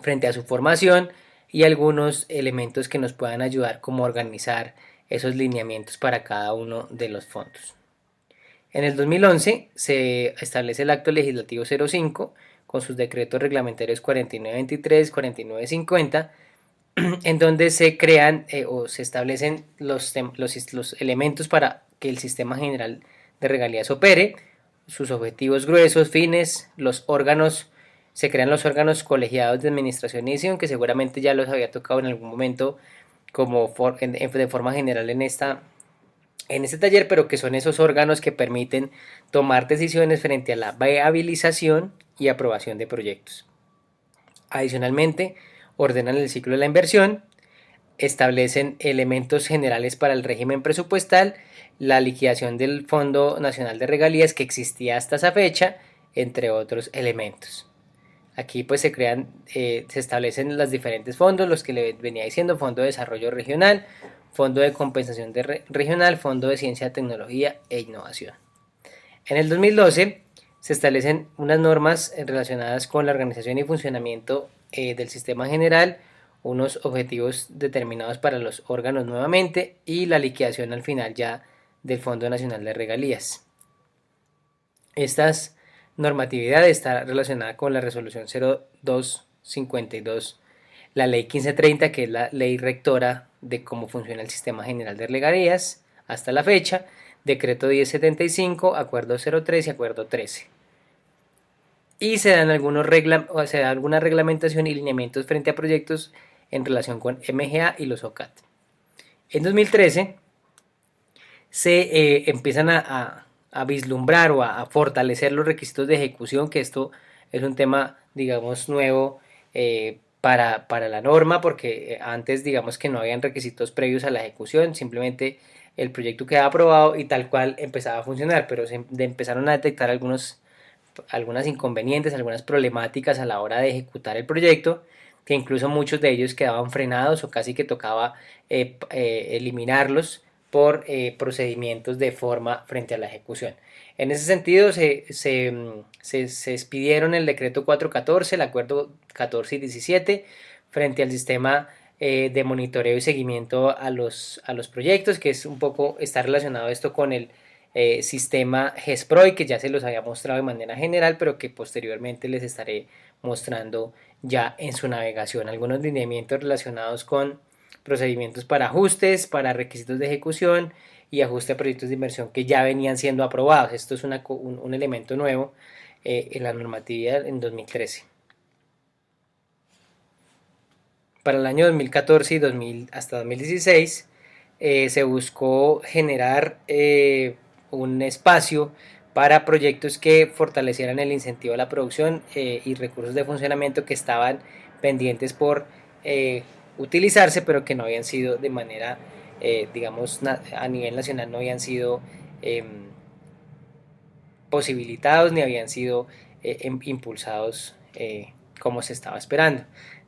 frente a su formación, y algunos elementos que nos puedan ayudar como a organizar esos lineamientos para cada uno de los fondos. En el 2011 se establece el Acto Legislativo 05 con sus decretos reglamentarios 4923, 4950, en donde se crean o se establecen los elementos para que el sistema general de regalías opere, sus objetivos gruesos, fines, los órganos. Se crean los órganos colegiados de administración y decisión, que seguramente ya los había tocado en algún momento de forma general en este taller, pero que son esos órganos que permiten tomar decisiones frente a la viabilización y aprobación de proyectos. Adicionalmente, ordenan el ciclo de la inversión, establecen elementos generales para el régimen presupuestal, la liquidación del Fondo Nacional de Regalías que existía hasta esa fecha, entre otros elementos. Aquí pues se establecen los diferentes fondos, los que le venía diciendo: Fondo de Desarrollo Regional, Fondo de Compensación Regional, Fondo de Ciencia, Tecnología e Innovación. En el 2012 se establecen unas normas relacionadas con la organización y funcionamiento del sistema general, unos objetivos determinados para los órganos nuevamente y la liquidación al final ya del Fondo Nacional de Regalías. Estas normatividad está relacionada con la resolución 0252, la ley 1530, que es la ley rectora de cómo funciona el sistema general de regalías hasta la fecha, decreto 1075, acuerdo 03 y acuerdo 13. Y se dan alguna reglamentación y lineamientos frente a proyectos en relación con MGA y los OCAT. En 2013 se empiezan a vislumbrar o a fortalecer los requisitos de ejecución, que esto es un tema, digamos, nuevo para la norma, porque antes, digamos, que no habían requisitos previos a la ejecución, simplemente el proyecto quedaba aprobado y tal cual empezaba a funcionar, pero se empezaron a detectar algunas inconvenientes, algunas problemáticas a la hora de ejecutar el proyecto, que incluso muchos de ellos quedaban frenados o casi que tocaba eliminarlos por procedimientos de forma frente a la ejecución. En ese sentido se expidieron el decreto 414, el acuerdo 14 y 17 frente al sistema de monitoreo y seguimiento a los proyectos, que es un poco, está relacionado esto con el sistema GESPROI, que ya se los había mostrado de manera general, pero que posteriormente les estaré mostrando ya en su navegación. Algunos lineamientos relacionados con procedimientos para ajustes, para requisitos de ejecución y ajuste a proyectos de inversión que ya venían siendo aprobados. Esto es un elemento nuevo en la normatividad en 2013. Para el año 2014 y hasta 2016 se buscó generar un espacio para proyectos que fortalecieran el incentivo a la producción y recursos de funcionamiento que estaban pendientes por utilizarse, pero que no habían sido de manera, digamos, a nivel nacional no habían sido posibilitados ni habían sido impulsados como se estaba esperando.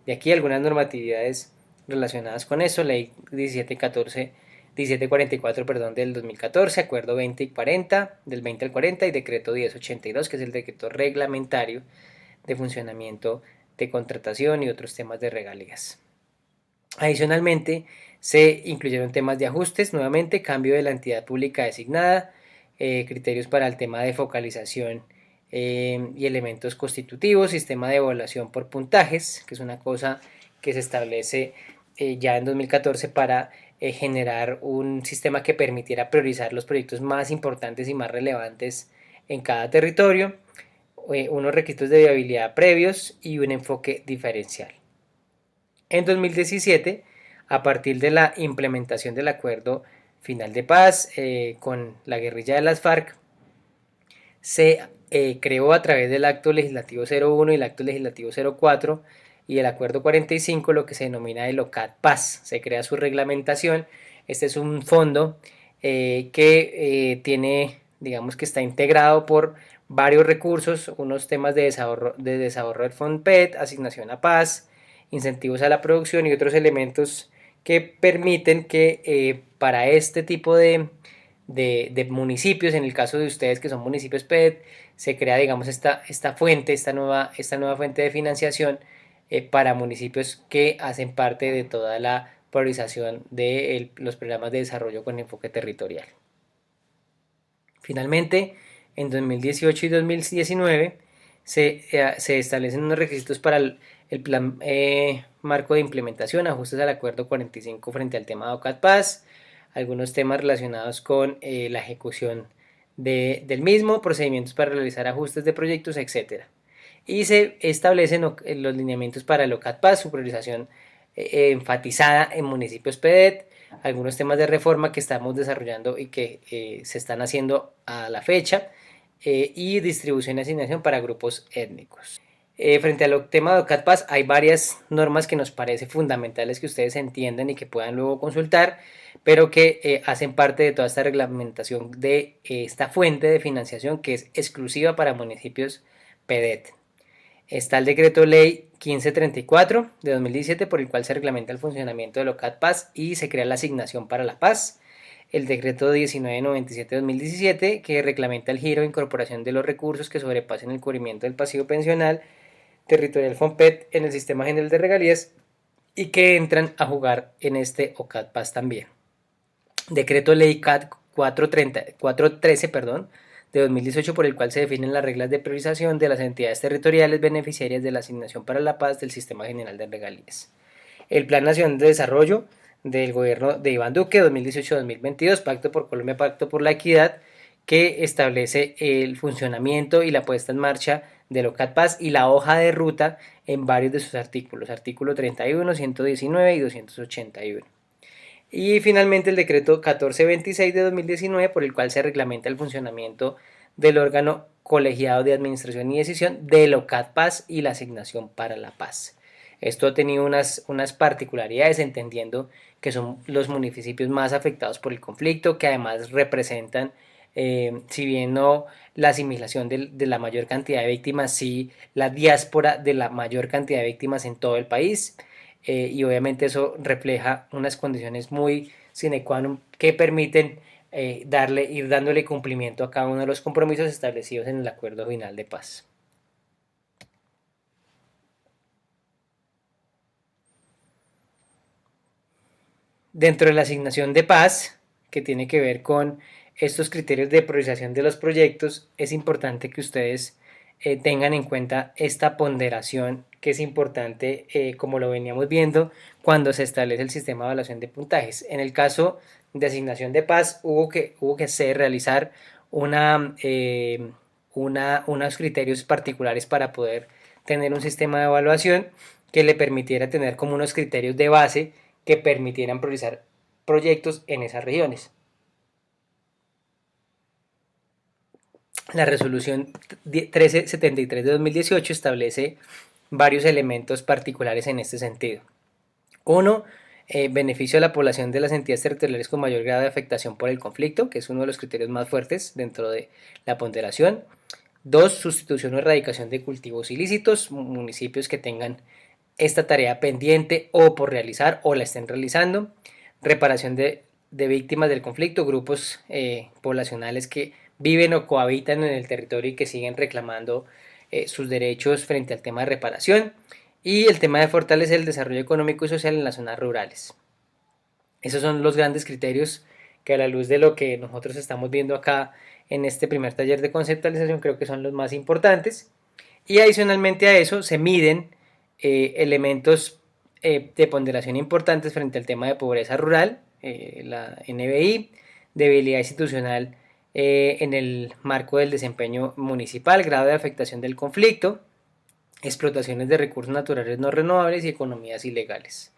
De aquí algunas normatividades relacionadas con eso: ley 1714 1744, perdón, del 2014, Acuerdo 20 y 40, del 20 al 40, y Decreto 1082, que es el decreto reglamentario de funcionamiento de contratación y otros temas de regalías. Adicionalmente, se incluyeron temas de ajustes, nuevamente, cambio de la entidad pública designada, criterios para el tema de focalización y elementos constitutivos, sistema de evaluación por puntajes, que es una cosa que se establece ya en 2014 para generar un sistema que permitiera priorizar los proyectos más importantes y más relevantes en cada territorio, unos requisitos de viabilidad previos y un enfoque diferencial. En 2017, a partir de la implementación del acuerdo final de paz con la guerrilla de las FARC, se creó a través del acto legislativo 01 y el acto legislativo 04 y el acuerdo 45 lo que se denomina el OCAD Paz. Se crea su reglamentación. Este es un fondo que tiene, digamos que está integrado por varios recursos, unos temas de desarrollo del FONPET, asignación a paz, incentivos a la producción y otros elementos que permiten que para este tipo de municipios, en el caso de ustedes que son municipios PET, se crea, digamos, esta fuente, esta nueva fuente de financiación para municipios que hacen parte de toda la priorización de los programas de desarrollo con enfoque territorial. Finalmente, en 2018 y 2019 se establecen unos requisitos para el plan marco de implementación, ajustes al acuerdo 45 frente al tema de OCAD Paz, algunos temas relacionados con la ejecución del mismo, procedimientos para realizar ajustes de proyectos, etc. Y se establecen los lineamientos para el OCAD Paz, su priorización enfatizada en municipios PEDET, algunos temas de reforma que estamos desarrollando y que se están haciendo a la fecha, y distribución y asignación para grupos étnicos. Frente al tema de OCAD Paz hay varias normas que nos parece fundamentales que ustedes entiendan y que puedan luego consultar, pero que hacen parte de toda esta reglamentación de esta fuente de financiación que es exclusiva para municipios PEDET. Está el decreto ley 1534 de 2017 por el cual se reglamenta el funcionamiento del OCAD Paz y se crea la asignación para la paz. El decreto 1997 de 2017 que reglamenta el giro e incorporación de los recursos que sobrepasen el cubrimiento del pasivo pensional territorial FONPET en el sistema general de regalías y que entran a jugar en este OCAD Paz también. Decreto ley CAD 413, de 2018 por el cual se definen las reglas de priorización de las entidades territoriales beneficiarias de la asignación para la paz del Sistema General de Regalías. El Plan Nacional de Desarrollo del gobierno de Iván Duque 2018-2022, Pacto por Colombia, Pacto por la Equidad, que establece el funcionamiento y la puesta en marcha del OCAD Paz y la hoja de ruta en varios de sus artículos, artículo 31, 119 y 281. Y finalmente el decreto 1426 de 2019 por el cual se reglamenta el funcionamiento del órgano colegiado de administración y decisión del OCAD Paz y la asignación para la paz. Esto ha tenido unas particularidades entendiendo que son los municipios más afectados por el conflicto, que además representan, si bien no la asimilación de la mayor cantidad de víctimas, sí la diáspora de la mayor cantidad de víctimas en todo el país. Y obviamente eso refleja unas condiciones muy sine qua non que permiten ir dándole cumplimiento a cada uno de los compromisos establecidos en el acuerdo final de paz. Dentro de la asignación de paz, que tiene que ver con estos criterios de priorización de los proyectos, es importante que ustedes tengan en cuenta esta ponderación que es importante, como lo veníamos viendo, cuando se establece el sistema de evaluación de puntajes. En el caso de asignación de paz hubo que realizar unos criterios particulares para poder tener un sistema de evaluación que le permitiera tener como unos criterios de base que permitieran priorizar proyectos en esas regiones. La resolución 1373 de 2018 establece varios elementos particulares en este sentido. Uno, beneficio a la población de las entidades territoriales con mayor grado de afectación por el conflicto, que es uno de los criterios más fuertes dentro de la ponderación. Dos, sustitución o erradicación de cultivos ilícitos, municipios que tengan esta tarea pendiente o por realizar o la estén realizando. Reparación de de víctimas del conflicto, grupos poblacionales que viven o cohabitan en el territorio y que siguen reclamando sus derechos frente al tema de reparación, y el tema de fortalecer el desarrollo económico y social en las zonas rurales. Esos son los grandes criterios que, a la luz de lo que nosotros estamos viendo acá en este primer taller de conceptualización, creo que son los más importantes. Y adicionalmente a eso se miden elementos de ponderación importantes frente al tema de pobreza rural, la NBI, debilidad institucional en el marco del desempeño municipal, grado de afectación del conflicto, explotaciones de recursos naturales no renovables y economías ilegales.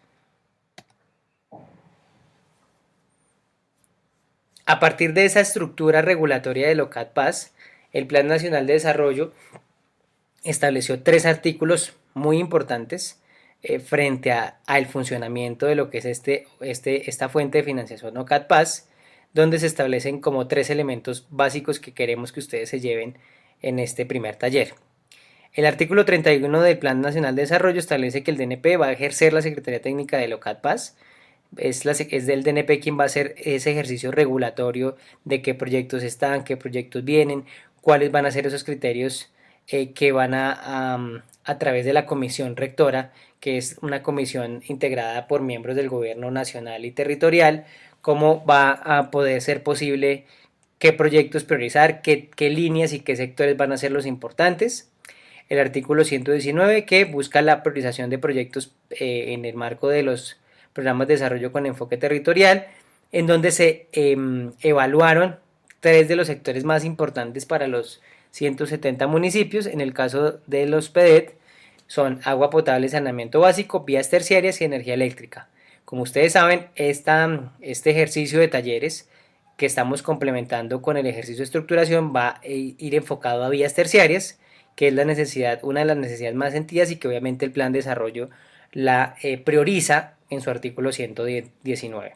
A partir de esa estructura regulatoria de OCAD-PAS, el Plan Nacional de Desarrollo estableció 3 artículos muy importantes frente al funcionamiento de lo que es esta fuente de financiación OCAD-PAS, donde se establecen como 3 elementos básicos que queremos que ustedes se lleven en este primer taller. El artículo 31 del Plan Nacional de Desarrollo establece que el DNP va a ejercer la Secretaría Técnica del OCAD-PAS. Es del DNP quien va a hacer ese ejercicio regulatorio de qué proyectos están, qué proyectos vienen, cuáles van a ser esos criterios que van a través de la comisión rectora, que es una comisión integrada por miembros del gobierno nacional y territorial, cómo va a poder ser posible qué proyectos priorizar, qué líneas y qué sectores van a ser los importantes. El artículo 119 que busca la priorización de proyectos en el marco de los programas de desarrollo con enfoque territorial, en donde se evaluaron 3 de los sectores más importantes para los 170 municipios. En el caso de los PEDET son agua potable, saneamiento básico, vías terciarias y energía eléctrica. Como ustedes saben, este ejercicio de talleres que estamos complementando con el ejercicio de estructuración va a ir enfocado a vías terciarias, que es una de las necesidades más sentidas y que obviamente el plan de desarrollo la prioriza en su artículo 119.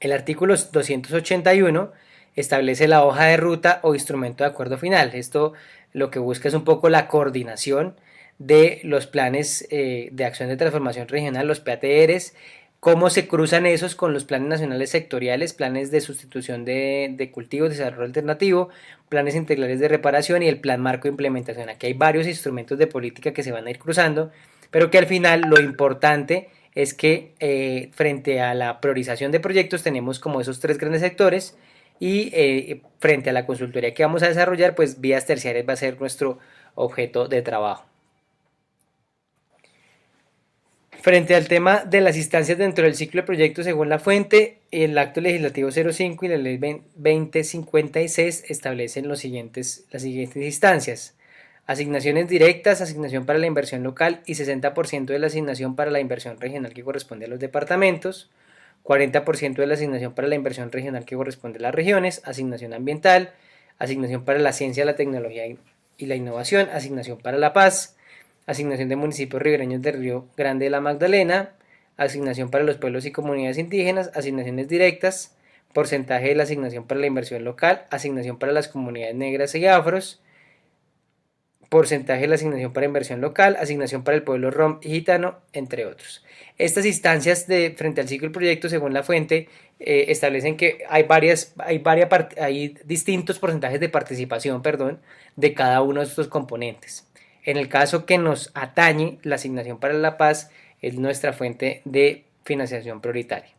El artículo 281 establece la hoja de ruta o instrumento de acuerdo final. Esto lo que busca es un poco la coordinación de los planes de acción de transformación regional, los PATRs, cómo se cruzan esos con los planes nacionales sectoriales, planes de sustitución de cultivos, desarrollo alternativo, planes integrales de reparación y el plan marco de implementación. Aquí hay varios instrumentos de política que se van a ir cruzando, pero que al final lo importante es que frente a la priorización de proyectos tenemos como esos 3 grandes sectores y frente a la consultoría que vamos a desarrollar, pues vías terciarias va a ser nuestro objeto de trabajo. Frente al tema de las instancias dentro del ciclo de proyectos según la fuente, el Acto Legislativo 05 y la Ley 2056 establecen las siguientes instancias. Asignaciones directas, asignación para la inversión local y 60% de la asignación para la inversión regional que corresponde a los departamentos, 40% de la asignación para la inversión regional que corresponde a las regiones, asignación ambiental, asignación para la ciencia, la tecnología y la innovación, asignación para la paz, asignación de municipios ribereños del Río Grande de la Magdalena, asignación para los pueblos y comunidades indígenas, asignaciones directas, porcentaje de la asignación para la inversión local, asignación para las comunidades negras y afros, porcentaje de la asignación para inversión local, asignación para el pueblo rom y gitano, entre otros. Estas instancias frente al ciclo del proyecto, según la fuente, establecen que hay distintos porcentajes de participación, de cada uno de estos componentes. En el caso que nos atañe, la asignación para la paz es nuestra fuente de financiación prioritaria.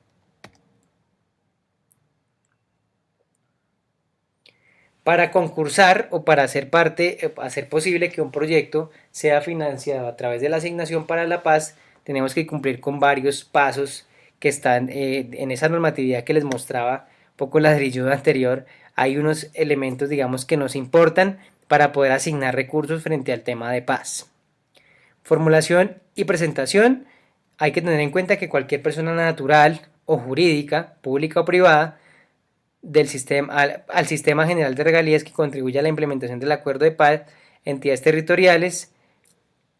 Para concursar o para hacer posible que un proyecto sea financiado a través de la asignación para la paz, tenemos que cumplir con varios pasos que están en esa normatividad que les mostraba un poco el ladrillo anterior. Hay unos elementos, digamos, que nos importan para poder asignar recursos frente al tema de paz. Formulación y presentación. Hay que tener en cuenta que cualquier persona natural o jurídica, pública o privada, al sistema general de regalías que contribuye a la implementación del acuerdo de paz, entidades territoriales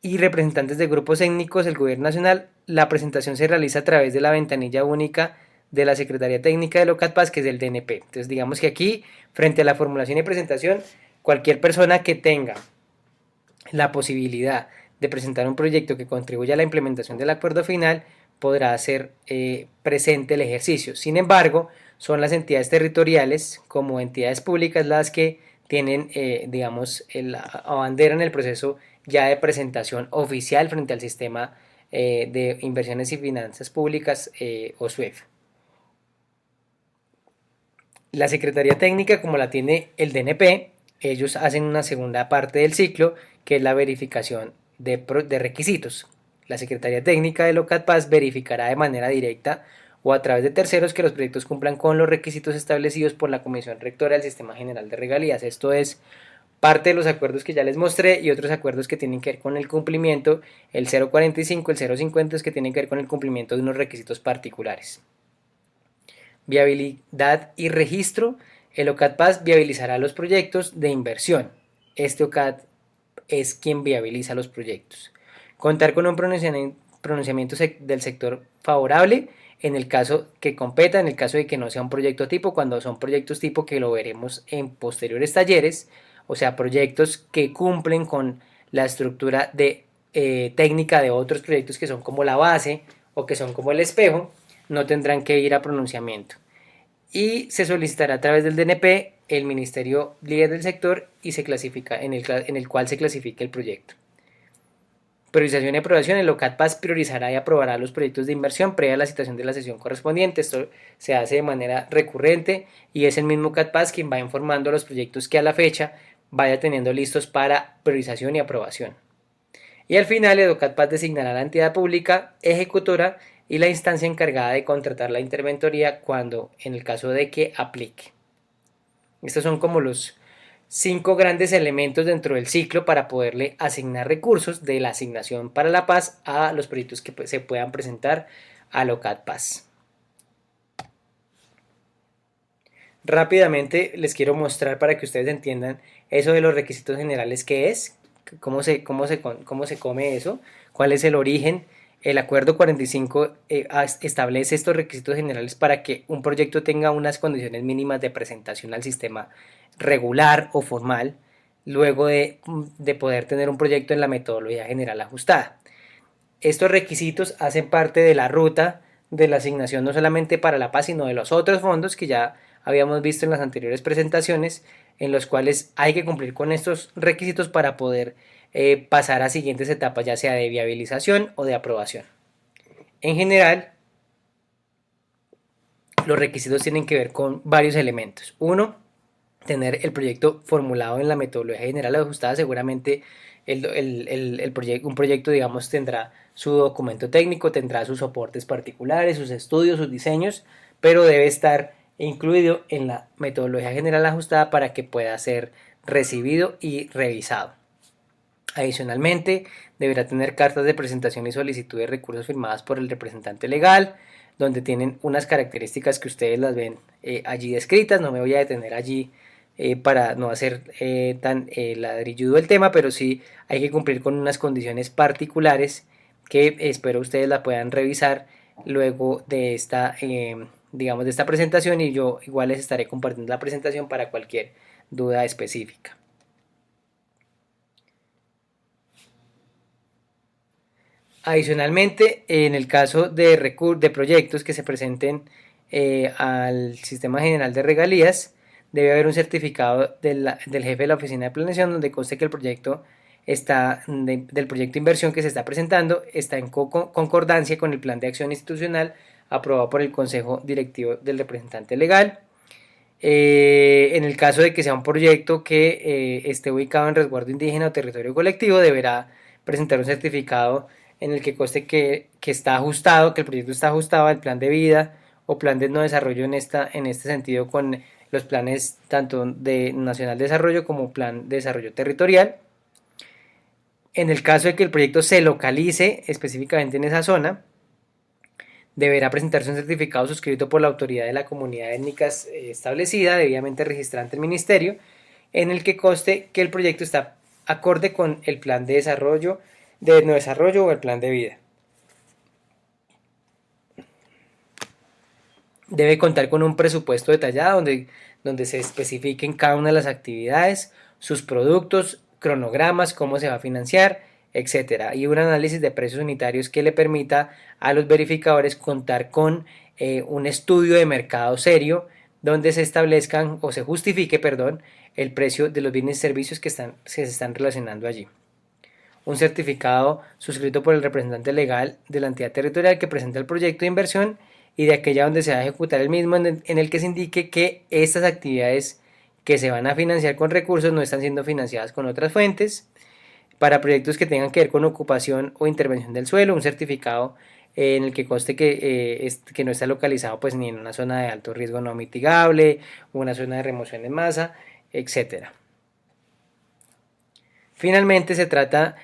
y representantes de grupos étnicos del gobierno nacional, la presentación se realiza a través de la ventanilla única de la Secretaría Técnica del OCAD-PAS, que es el DNP. Entonces digamos que aquí, frente a la formulación y presentación, cualquier persona que tenga la posibilidad de presentar un proyecto que contribuya a la implementación del acuerdo final podrá hacer presente el ejercicio. Sin embargo, son las entidades territoriales como entidades públicas las que tienen, digamos, abanderan el proceso ya de presentación oficial frente al sistema de inversiones y finanzas públicas o SUEF. La Secretaría Técnica, como la tiene el DNP, ellos hacen una segunda parte del ciclo, que es la verificación de requisitos. La Secretaría Técnica de OCATPAS verificará de manera directa o a través de terceros que los proyectos cumplan con los requisitos establecidos por la Comisión Rectora del Sistema General de Regalías. Esto es parte de los acuerdos que ya les mostré y otros acuerdos que tienen que ver con el cumplimiento. El 045, el 050 es que tienen que ver con el cumplimiento de unos requisitos particulares. Viabilidad y registro. El OCATPAS viabilizará los proyectos de inversión. Este OCAT es quien viabiliza los proyectos. Contar con un pronunciamiento del sector favorable en el caso que competa, en el caso de que no sea un proyecto tipo, cuando son proyectos tipo que lo veremos en posteriores talleres, o sea, proyectos que cumplen con la estructura de técnica de otros proyectos que son como la base o que son como el espejo, no tendrán que ir a pronunciamiento. Y se solicitará a través del DNP el ministerio líder del sector y se clasifica en el cual se clasifica el proyecto. Priorización y aprobación. El OCATPAS priorizará y aprobará los proyectos de inversión previa a la citación de la sesión correspondiente. Esto se hace de manera recurrente y es el mismo OCATPAS quien va informando a los proyectos que a la fecha vaya teniendo listos para priorización y aprobación. Y al final el OCATPAS designará a la entidad pública ejecutora y la instancia encargada de contratar la interventoría cuando, en el caso de que aplique. Estos son como los 5 grandes elementos dentro del ciclo para poderle asignar recursos de la asignación para la paz a los proyectos que se puedan presentar al OCATPAS. Rápidamente les quiero mostrar para que ustedes entiendan eso de los requisitos generales, qué es, cómo se come eso, cuál es el origen. El acuerdo 45 establece estos requisitos generales para que un proyecto tenga unas condiciones mínimas de presentación al sistema regular o formal, luego de poder tener un proyecto en la metodología general ajustada. Estos requisitos hacen parte de la ruta de la asignación no solamente para la paz, sino de los otros fondos que ya habíamos visto en las anteriores presentaciones, en los cuales hay que cumplir con estos requisitos para poder pasar a siguientes etapas, ya sea de viabilización o de aprobación. En general, los requisitos tienen que ver con varios elementos. Uno, tener el proyecto formulado en la metodología general ajustada. Seguramente un proyecto, digamos, tendrá su documento técnico, tendrá sus soportes particulares, sus estudios, sus diseños, pero debe estar incluido en la metodología general ajustada para que pueda ser recibido y revisado. Adicionalmente, deberá tener cartas de presentación y solicitud de recursos firmadas por el representante legal, donde tienen unas características que ustedes las ven allí descritas. No me voy a detener allí para no hacer tan ladrilludo el tema, pero sí hay que cumplir con unas condiciones particulares que espero ustedes la puedan revisar luego de esta, digamos, de esta presentación, y yo igual les estaré compartiendo la presentación para cualquier duda específica. Adicionalmente, en el caso de proyectos que se presenten al Sistema General de Regalías, debe haber un certificado del jefe de la Oficina de Planeación donde conste que el proyecto del proyecto de inversión que se está presentando está en concordancia con el plan de acción institucional aprobado por el Consejo Directivo del representante legal. En el caso de que sea un proyecto que esté ubicado en resguardo indígena o territorio colectivo, deberá presentar un certificado en el que conste que está ajustado, que el proyecto está ajustado al plan de vida o plan de no desarrollo en este sentido con los planes tanto de Nacional de Desarrollo como Plan de Desarrollo Territorial. En el caso de que el proyecto se localice específicamente en esa zona, deberá presentarse un certificado suscrito por la autoridad de la comunidad étnica establecida, debidamente registrada ante el ministerio, en el que conste que el proyecto está acorde con el plan de desarrollo o el plan de vida. Debe contar con un presupuesto detallado donde se especifiquen cada una de las actividades, sus productos, cronogramas, cómo se va a financiar, etcétera, y un análisis de precios unitarios que le permita a los verificadores contar con un estudio de mercado serio donde se establezcan o se justifique, perdón, el precio de los bienes y servicios que se están relacionando allí. Un certificado suscrito por el representante legal de la entidad territorial que presenta el proyecto de inversión y de aquella donde se va a ejecutar el mismo, en el que se indique que estas actividades que se van a financiar con recursos no están siendo financiadas con otras fuentes. Para proyectos que tengan que ver con ocupación o intervención del suelo, un certificado en el que conste que no está localizado pues ni en una zona de alto riesgo no mitigable, una zona de remoción en masa, etc. Finalmente se trata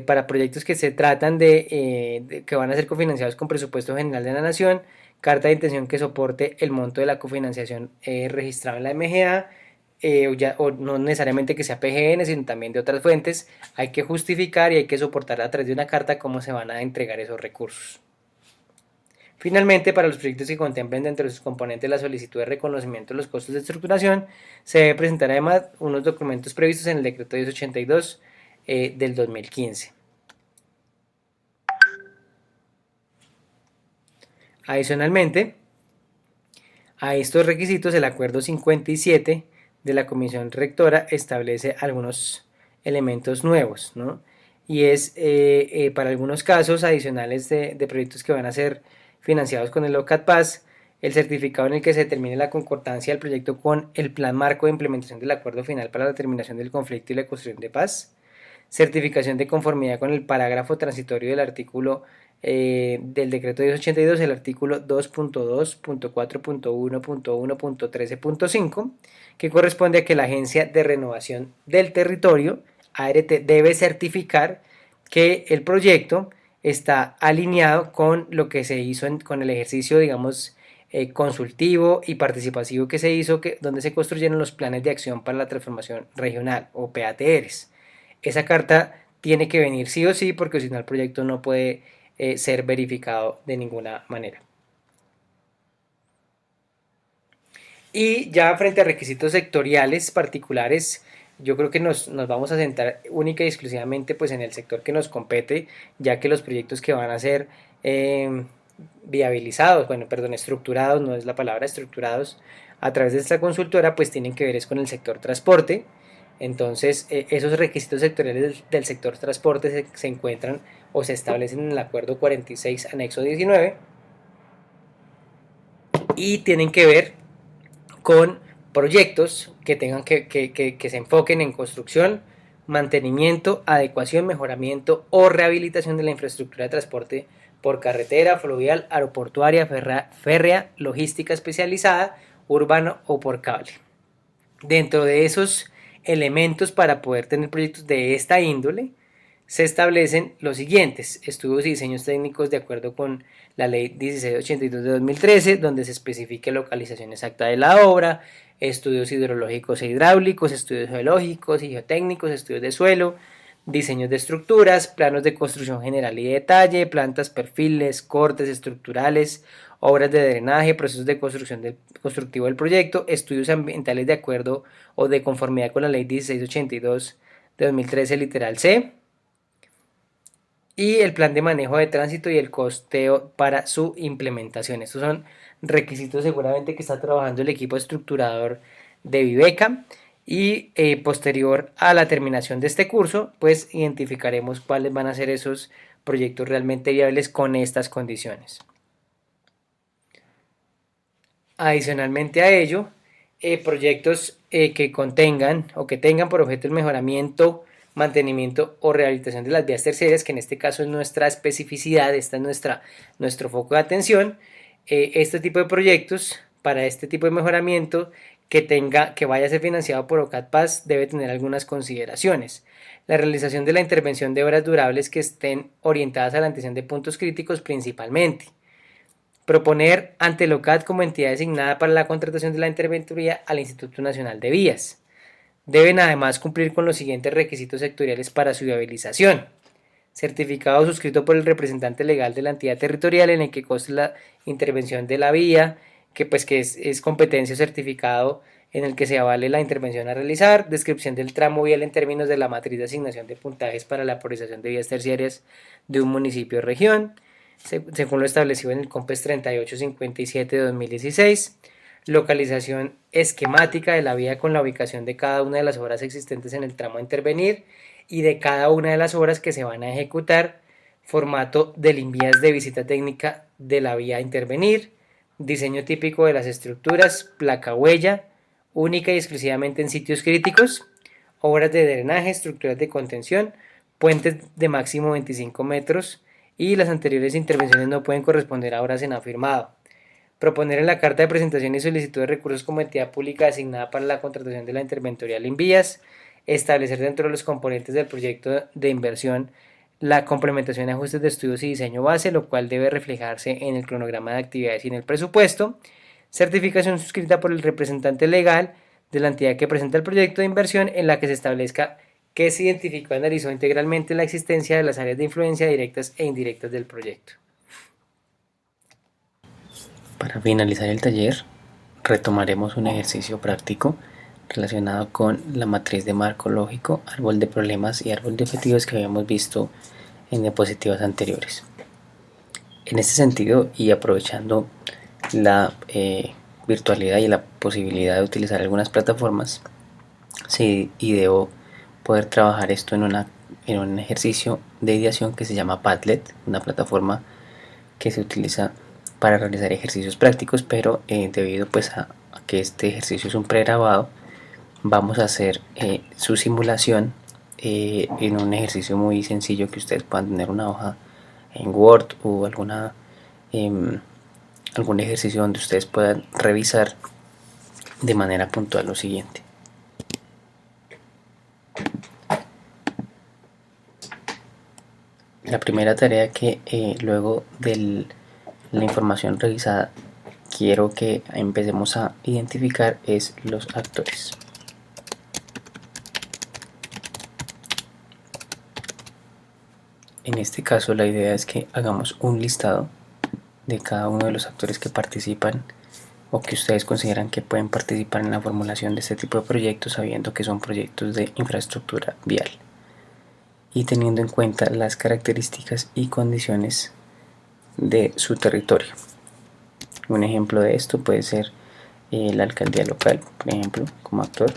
para proyectos que se tratan que van a ser cofinanciados con presupuesto general de la nación, carta de intención que soporte el monto de la cofinanciación registrado en la MGA, o no necesariamente que sea PGN, sino también de otras fuentes. Hay que justificar y hay que soportar a través de una carta cómo se van a entregar esos recursos. Finalmente, para los proyectos que contemplen dentro de sus componentes la solicitud de reconocimiento de los costos de estructuración, se debe presentar además unos documentos previstos en el decreto 1082 del 2015. Adicionalmente, a estos requisitos, el acuerdo 57 de la Comisión Rectora establece algunos elementos nuevos, ¿no? Y es para algunos casos adicionales de proyectos que van a ser financiados con el OCAT-PAS, el certificado en el que se determine la concordancia del proyecto con el plan marco de implementación del acuerdo final para la terminación del conflicto y la construcción de paz, certificación de conformidad con el parágrafo transitorio del artículo del decreto 1082, el artículo 2.2.4.1.1.13.5, que corresponde a que la Agencia de Renovación del Territorio, ART, debe certificar que el proyecto está alineado con lo que se hizo con el ejercicio, digamos, consultivo y participativo que se hizo, donde se construyeron los planes de acción para la transformación regional o PATRs. Esa carta tiene que venir sí o sí, porque si no el proyecto no puede ser verificado de ninguna manera. Y ya frente a requisitos sectoriales particulares, yo creo que nos vamos a centrar única y exclusivamente pues en el sector que nos compete, ya que los proyectos que van a ser viabilizados, estructurados, no es la palabra, estructurados a través de esta consultora, pues tienen que ver es con el sector transporte. Entonces, esos requisitos sectoriales del sector transporte se encuentran o se establecen en el acuerdo 46, anexo 19, y tienen que ver con proyectos que tengan que se enfoquen en construcción, mantenimiento, adecuación, mejoramiento o rehabilitación de la infraestructura de transporte por carretera, fluvial, aeroportuaria, férrea, logística especializada, urbano o por cable. Dentro de esos elementos para poder tener proyectos de esta índole, se establecen los siguientes: estudios y diseños técnicos de acuerdo con la ley 1682 de 2013, donde se especifique la localización exacta de la obra, estudios hidrológicos e hidráulicos, estudios geológicos y geotécnicos, estudios de suelo, diseños de estructuras, planos de construcción general y detalle, plantas, perfiles, cortes estructurales, obras de drenaje, procesos de construcción constructivo del proyecto, estudios ambientales de acuerdo o de conformidad con la ley 1682 de 2013, literal C, y el plan de manejo de tránsito y el costeo para su implementación. Estos son requisitos seguramente que está trabajando el equipo estructurador de Viveca, y posterior a la terminación de este curso, pues identificaremos cuáles van a ser esos proyectos realmente viables con estas condiciones. Adicionalmente a ello, proyectos que contengan o que tengan por objeto el mejoramiento, mantenimiento o rehabilitación de las vías terciarias, que en este caso es nuestra especificidad, esta es nuestro foco de atención. Este tipo de proyectos, para este tipo de mejoramiento que vaya a ser financiado por OCAT-PAS, debe tener algunas consideraciones. La realización de la intervención de obras durables que estén orientadas a la atención de puntos críticos principalmente. Proponer ante el OCAT como entidad designada para la contratación de la interventoría al Instituto Nacional de Vías. Deben además cumplir con los siguientes requisitos sectoriales para su viabilización: certificado suscrito por el representante legal de la entidad territorial en el que conste la intervención de la vía, que es competencia o certificado en el que se avale la intervención a realizar, descripción del tramo vial en términos de la matriz de asignación de puntajes para la priorización de vías terciarias de un municipio o región, según lo establecido en el COMPES 3857 de 2016, localización esquemática de la vía con la ubicación de cada una de las obras existentes en el tramo a intervenir y de cada una de las obras que se van a ejecutar, formato del envías de visita técnica de la vía a intervenir, diseño típico de las estructuras, placa huella, única y exclusivamente en sitios críticos, obras de drenaje, estructuras de contención, puentes de máximo 25 metros y las anteriores intervenciones no pueden corresponder a obras en afirmado. Proponer en la carta de presentación y solicitud de recursos como entidad pública designada para la contratación de la interventorial en vías, establecer dentro de los componentes del proyecto de inversión la complementación, ajustes de estudios y diseño base, lo cual debe reflejarse en el cronograma de actividades y en el presupuesto, certificación suscrita por el representante legal de la entidad que presenta el proyecto de inversión en la que se establezca que se identificó y analizó integralmente la existencia de las áreas de influencia directas e indirectas del proyecto. Para finalizar el taller, retomaremos un ejercicio práctico relacionado con la matriz de marco lógico, árbol de problemas y árbol de objetivos que habíamos visto en diapositivas anteriores. En este sentido, y aprovechando la virtualidad y la posibilidad de utilizar algunas plataformas, sí, y debo poder trabajar esto en un ejercicio de ideación que se llama Padlet, una plataforma que se utiliza para realizar ejercicios prácticos, pero debido pues a que este ejercicio es un pregrabado, vamos a hacer su simulación en un ejercicio muy sencillo que ustedes puedan tener una hoja en Word o algún ejercicio donde ustedes puedan revisar de manera puntual lo siguiente. La primera tarea que luego de la información revisada quiero que empecemos a identificar es los actores. En este caso la idea es que hagamos un listado de cada uno de los actores que participan o que ustedes consideran que pueden participar en la formulación de este tipo de proyectos, sabiendo que son proyectos de infraestructura vial y teniendo en cuenta las características y condiciones de su territorio. Un ejemplo de esto puede ser la alcaldía local, por ejemplo, como actor.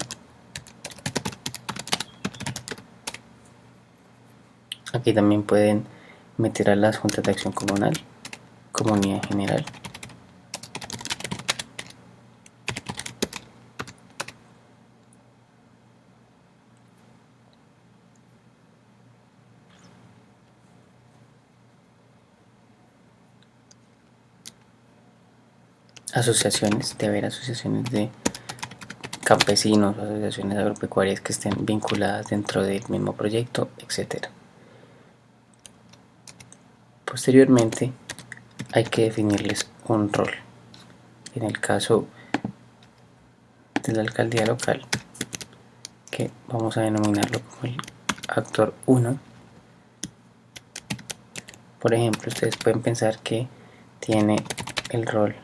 Aquí también pueden meter a las juntas de acción comunal, comunidad general, asociaciones, de haber asociaciones de campesinos, asociaciones agropecuarias que estén vinculadas dentro del mismo proyecto, etc. Posteriormente hay que definirles un rol. En el caso de la alcaldía local, que vamos a denominarlo como el actor 1, por ejemplo, ustedes pueden pensar que tiene el rol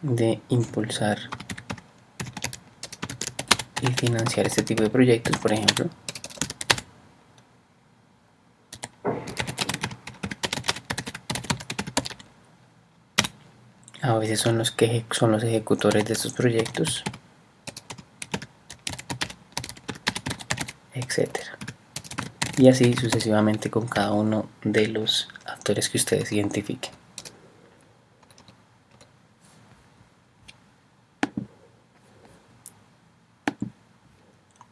de impulsar y financiar este tipo de proyectos, por ejemplo. A veces son los ejecutores de estos proyectos, etcétera. Y así sucesivamente con cada uno de los actores que ustedes identifiquen.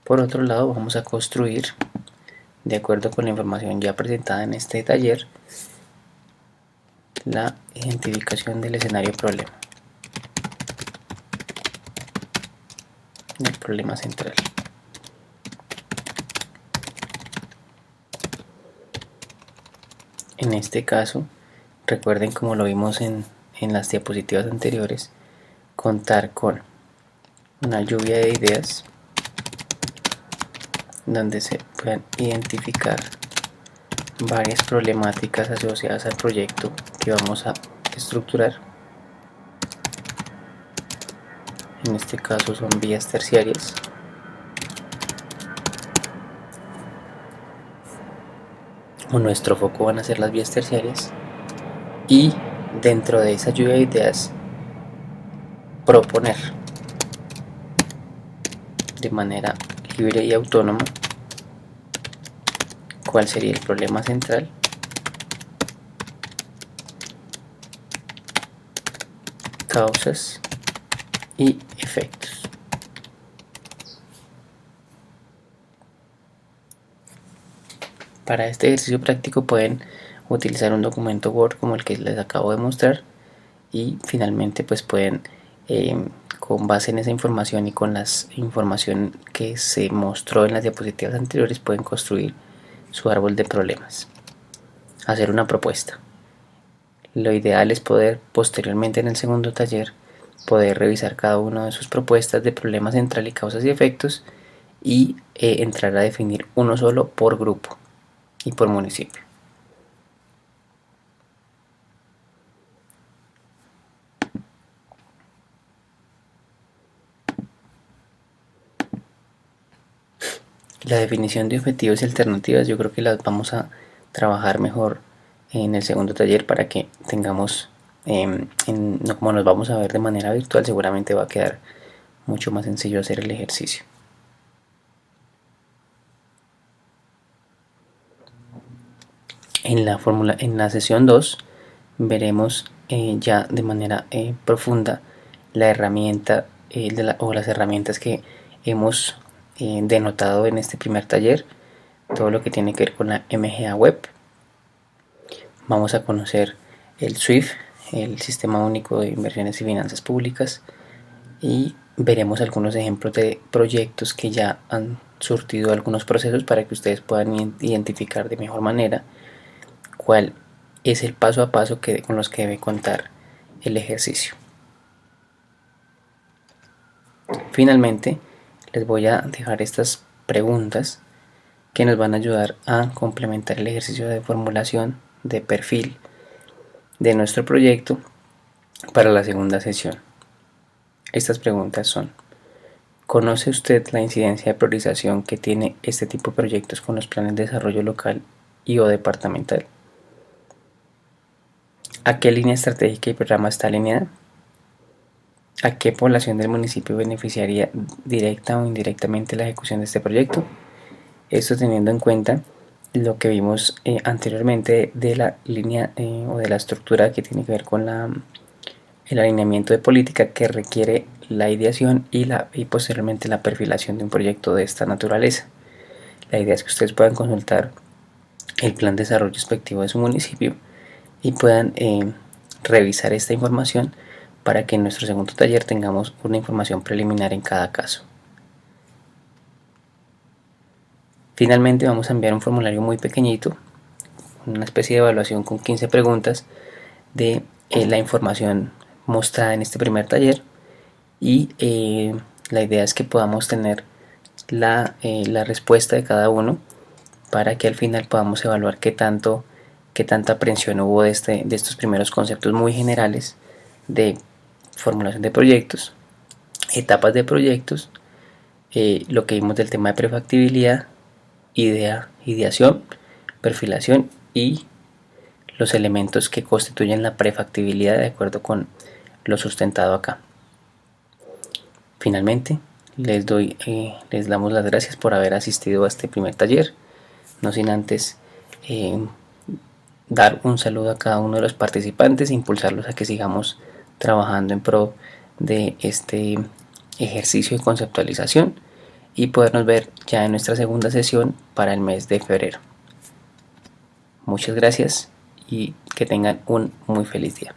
Por otro lado, vamos a construir, de acuerdo con la información ya presentada en este taller, la identificación del escenario problema, del problema central. En este caso, recuerden, como lo vimos en las diapositivas anteriores, contar con una lluvia de ideas donde se puedan identificar varias problemáticas asociadas al proyecto que vamos a estructurar. En este caso son vías terciarias. Nuestro foco van a ser las vías terciarias, y dentro de esa lluvia de ideas proponer de manera libre y autónoma cuál sería el problema central, causas y efectos. Para este ejercicio práctico pueden utilizar un documento Word como el que les acabo de mostrar, y finalmente pues pueden con base en esa información y con la información que se mostró en las diapositivas anteriores, pueden construir su árbol de problemas, hacer una propuesta. Lo ideal es poder posteriormente en el segundo taller poder revisar cada una de sus propuestas de problema central y causas y efectos, y entrar a definir uno solo por grupo y por municipio. La definición de objetivos y alternativas yo creo que las vamos a trabajar mejor en el segundo taller, para que tengamos, como nos vamos a ver de manera virtual, seguramente va a quedar mucho más sencillo hacer el ejercicio. En la sesión 2 veremos ya de manera profunda la herramienta o las herramientas que hemos denotado en este primer taller, todo lo que tiene que ver con la MGA Web. Vamos a conocer el SWIFT, el Sistema Único de Inversiones y Finanzas Públicas, y veremos algunos ejemplos de proyectos que ya han surtido algunos procesos para que ustedes puedan identificar de mejor manera cuál es el paso a paso con los que debe contar el ejercicio. Finalmente, les voy a dejar estas preguntas que nos van a ayudar a complementar el ejercicio de formulación de perfil de nuestro proyecto para la segunda sesión. Estas preguntas son: ¿conoce usted la incidencia de priorización que tiene este tipo de proyectos con los planes de desarrollo local y o departamental? ¿A qué línea estratégica y programa está alineada? ¿A qué población del municipio beneficiaría directa o indirectamente la ejecución de este proyecto? Esto teniendo en cuenta lo que vimos anteriormente de la línea o de la estructura que tiene que ver con el alineamiento de política, que requiere la ideación y posteriormente la perfilación de un proyecto de esta naturaleza. La idea es que ustedes puedan consultar el plan de desarrollo respectivo de su municipio y puedan revisar esta información para que en nuestro segundo taller tengamos una información preliminar en cada caso. Finalmente vamos a enviar un formulario muy pequeñito, una especie de evaluación con 15 preguntas de la información mostrada en este primer taller, y la idea es que podamos tener la respuesta de cada uno para que al final podamos evaluar qué tanta aprehensión hubo de estos primeros conceptos muy generales de formulación de proyectos, etapas de proyectos, lo que vimos del tema de prefactibilidad, ideación, perfilación y los elementos que constituyen la prefactibilidad de acuerdo con lo sustentado acá. Finalmente, les damos las gracias por haber asistido a este primer taller, no sin antes dar un saludo a cada uno de los participantes e impulsarlos a que sigamos trabajando en pro de este ejercicio de conceptualización, y podernos ver ya en nuestra segunda sesión para el mes de febrero. Muchas gracias y que tengan un muy feliz día.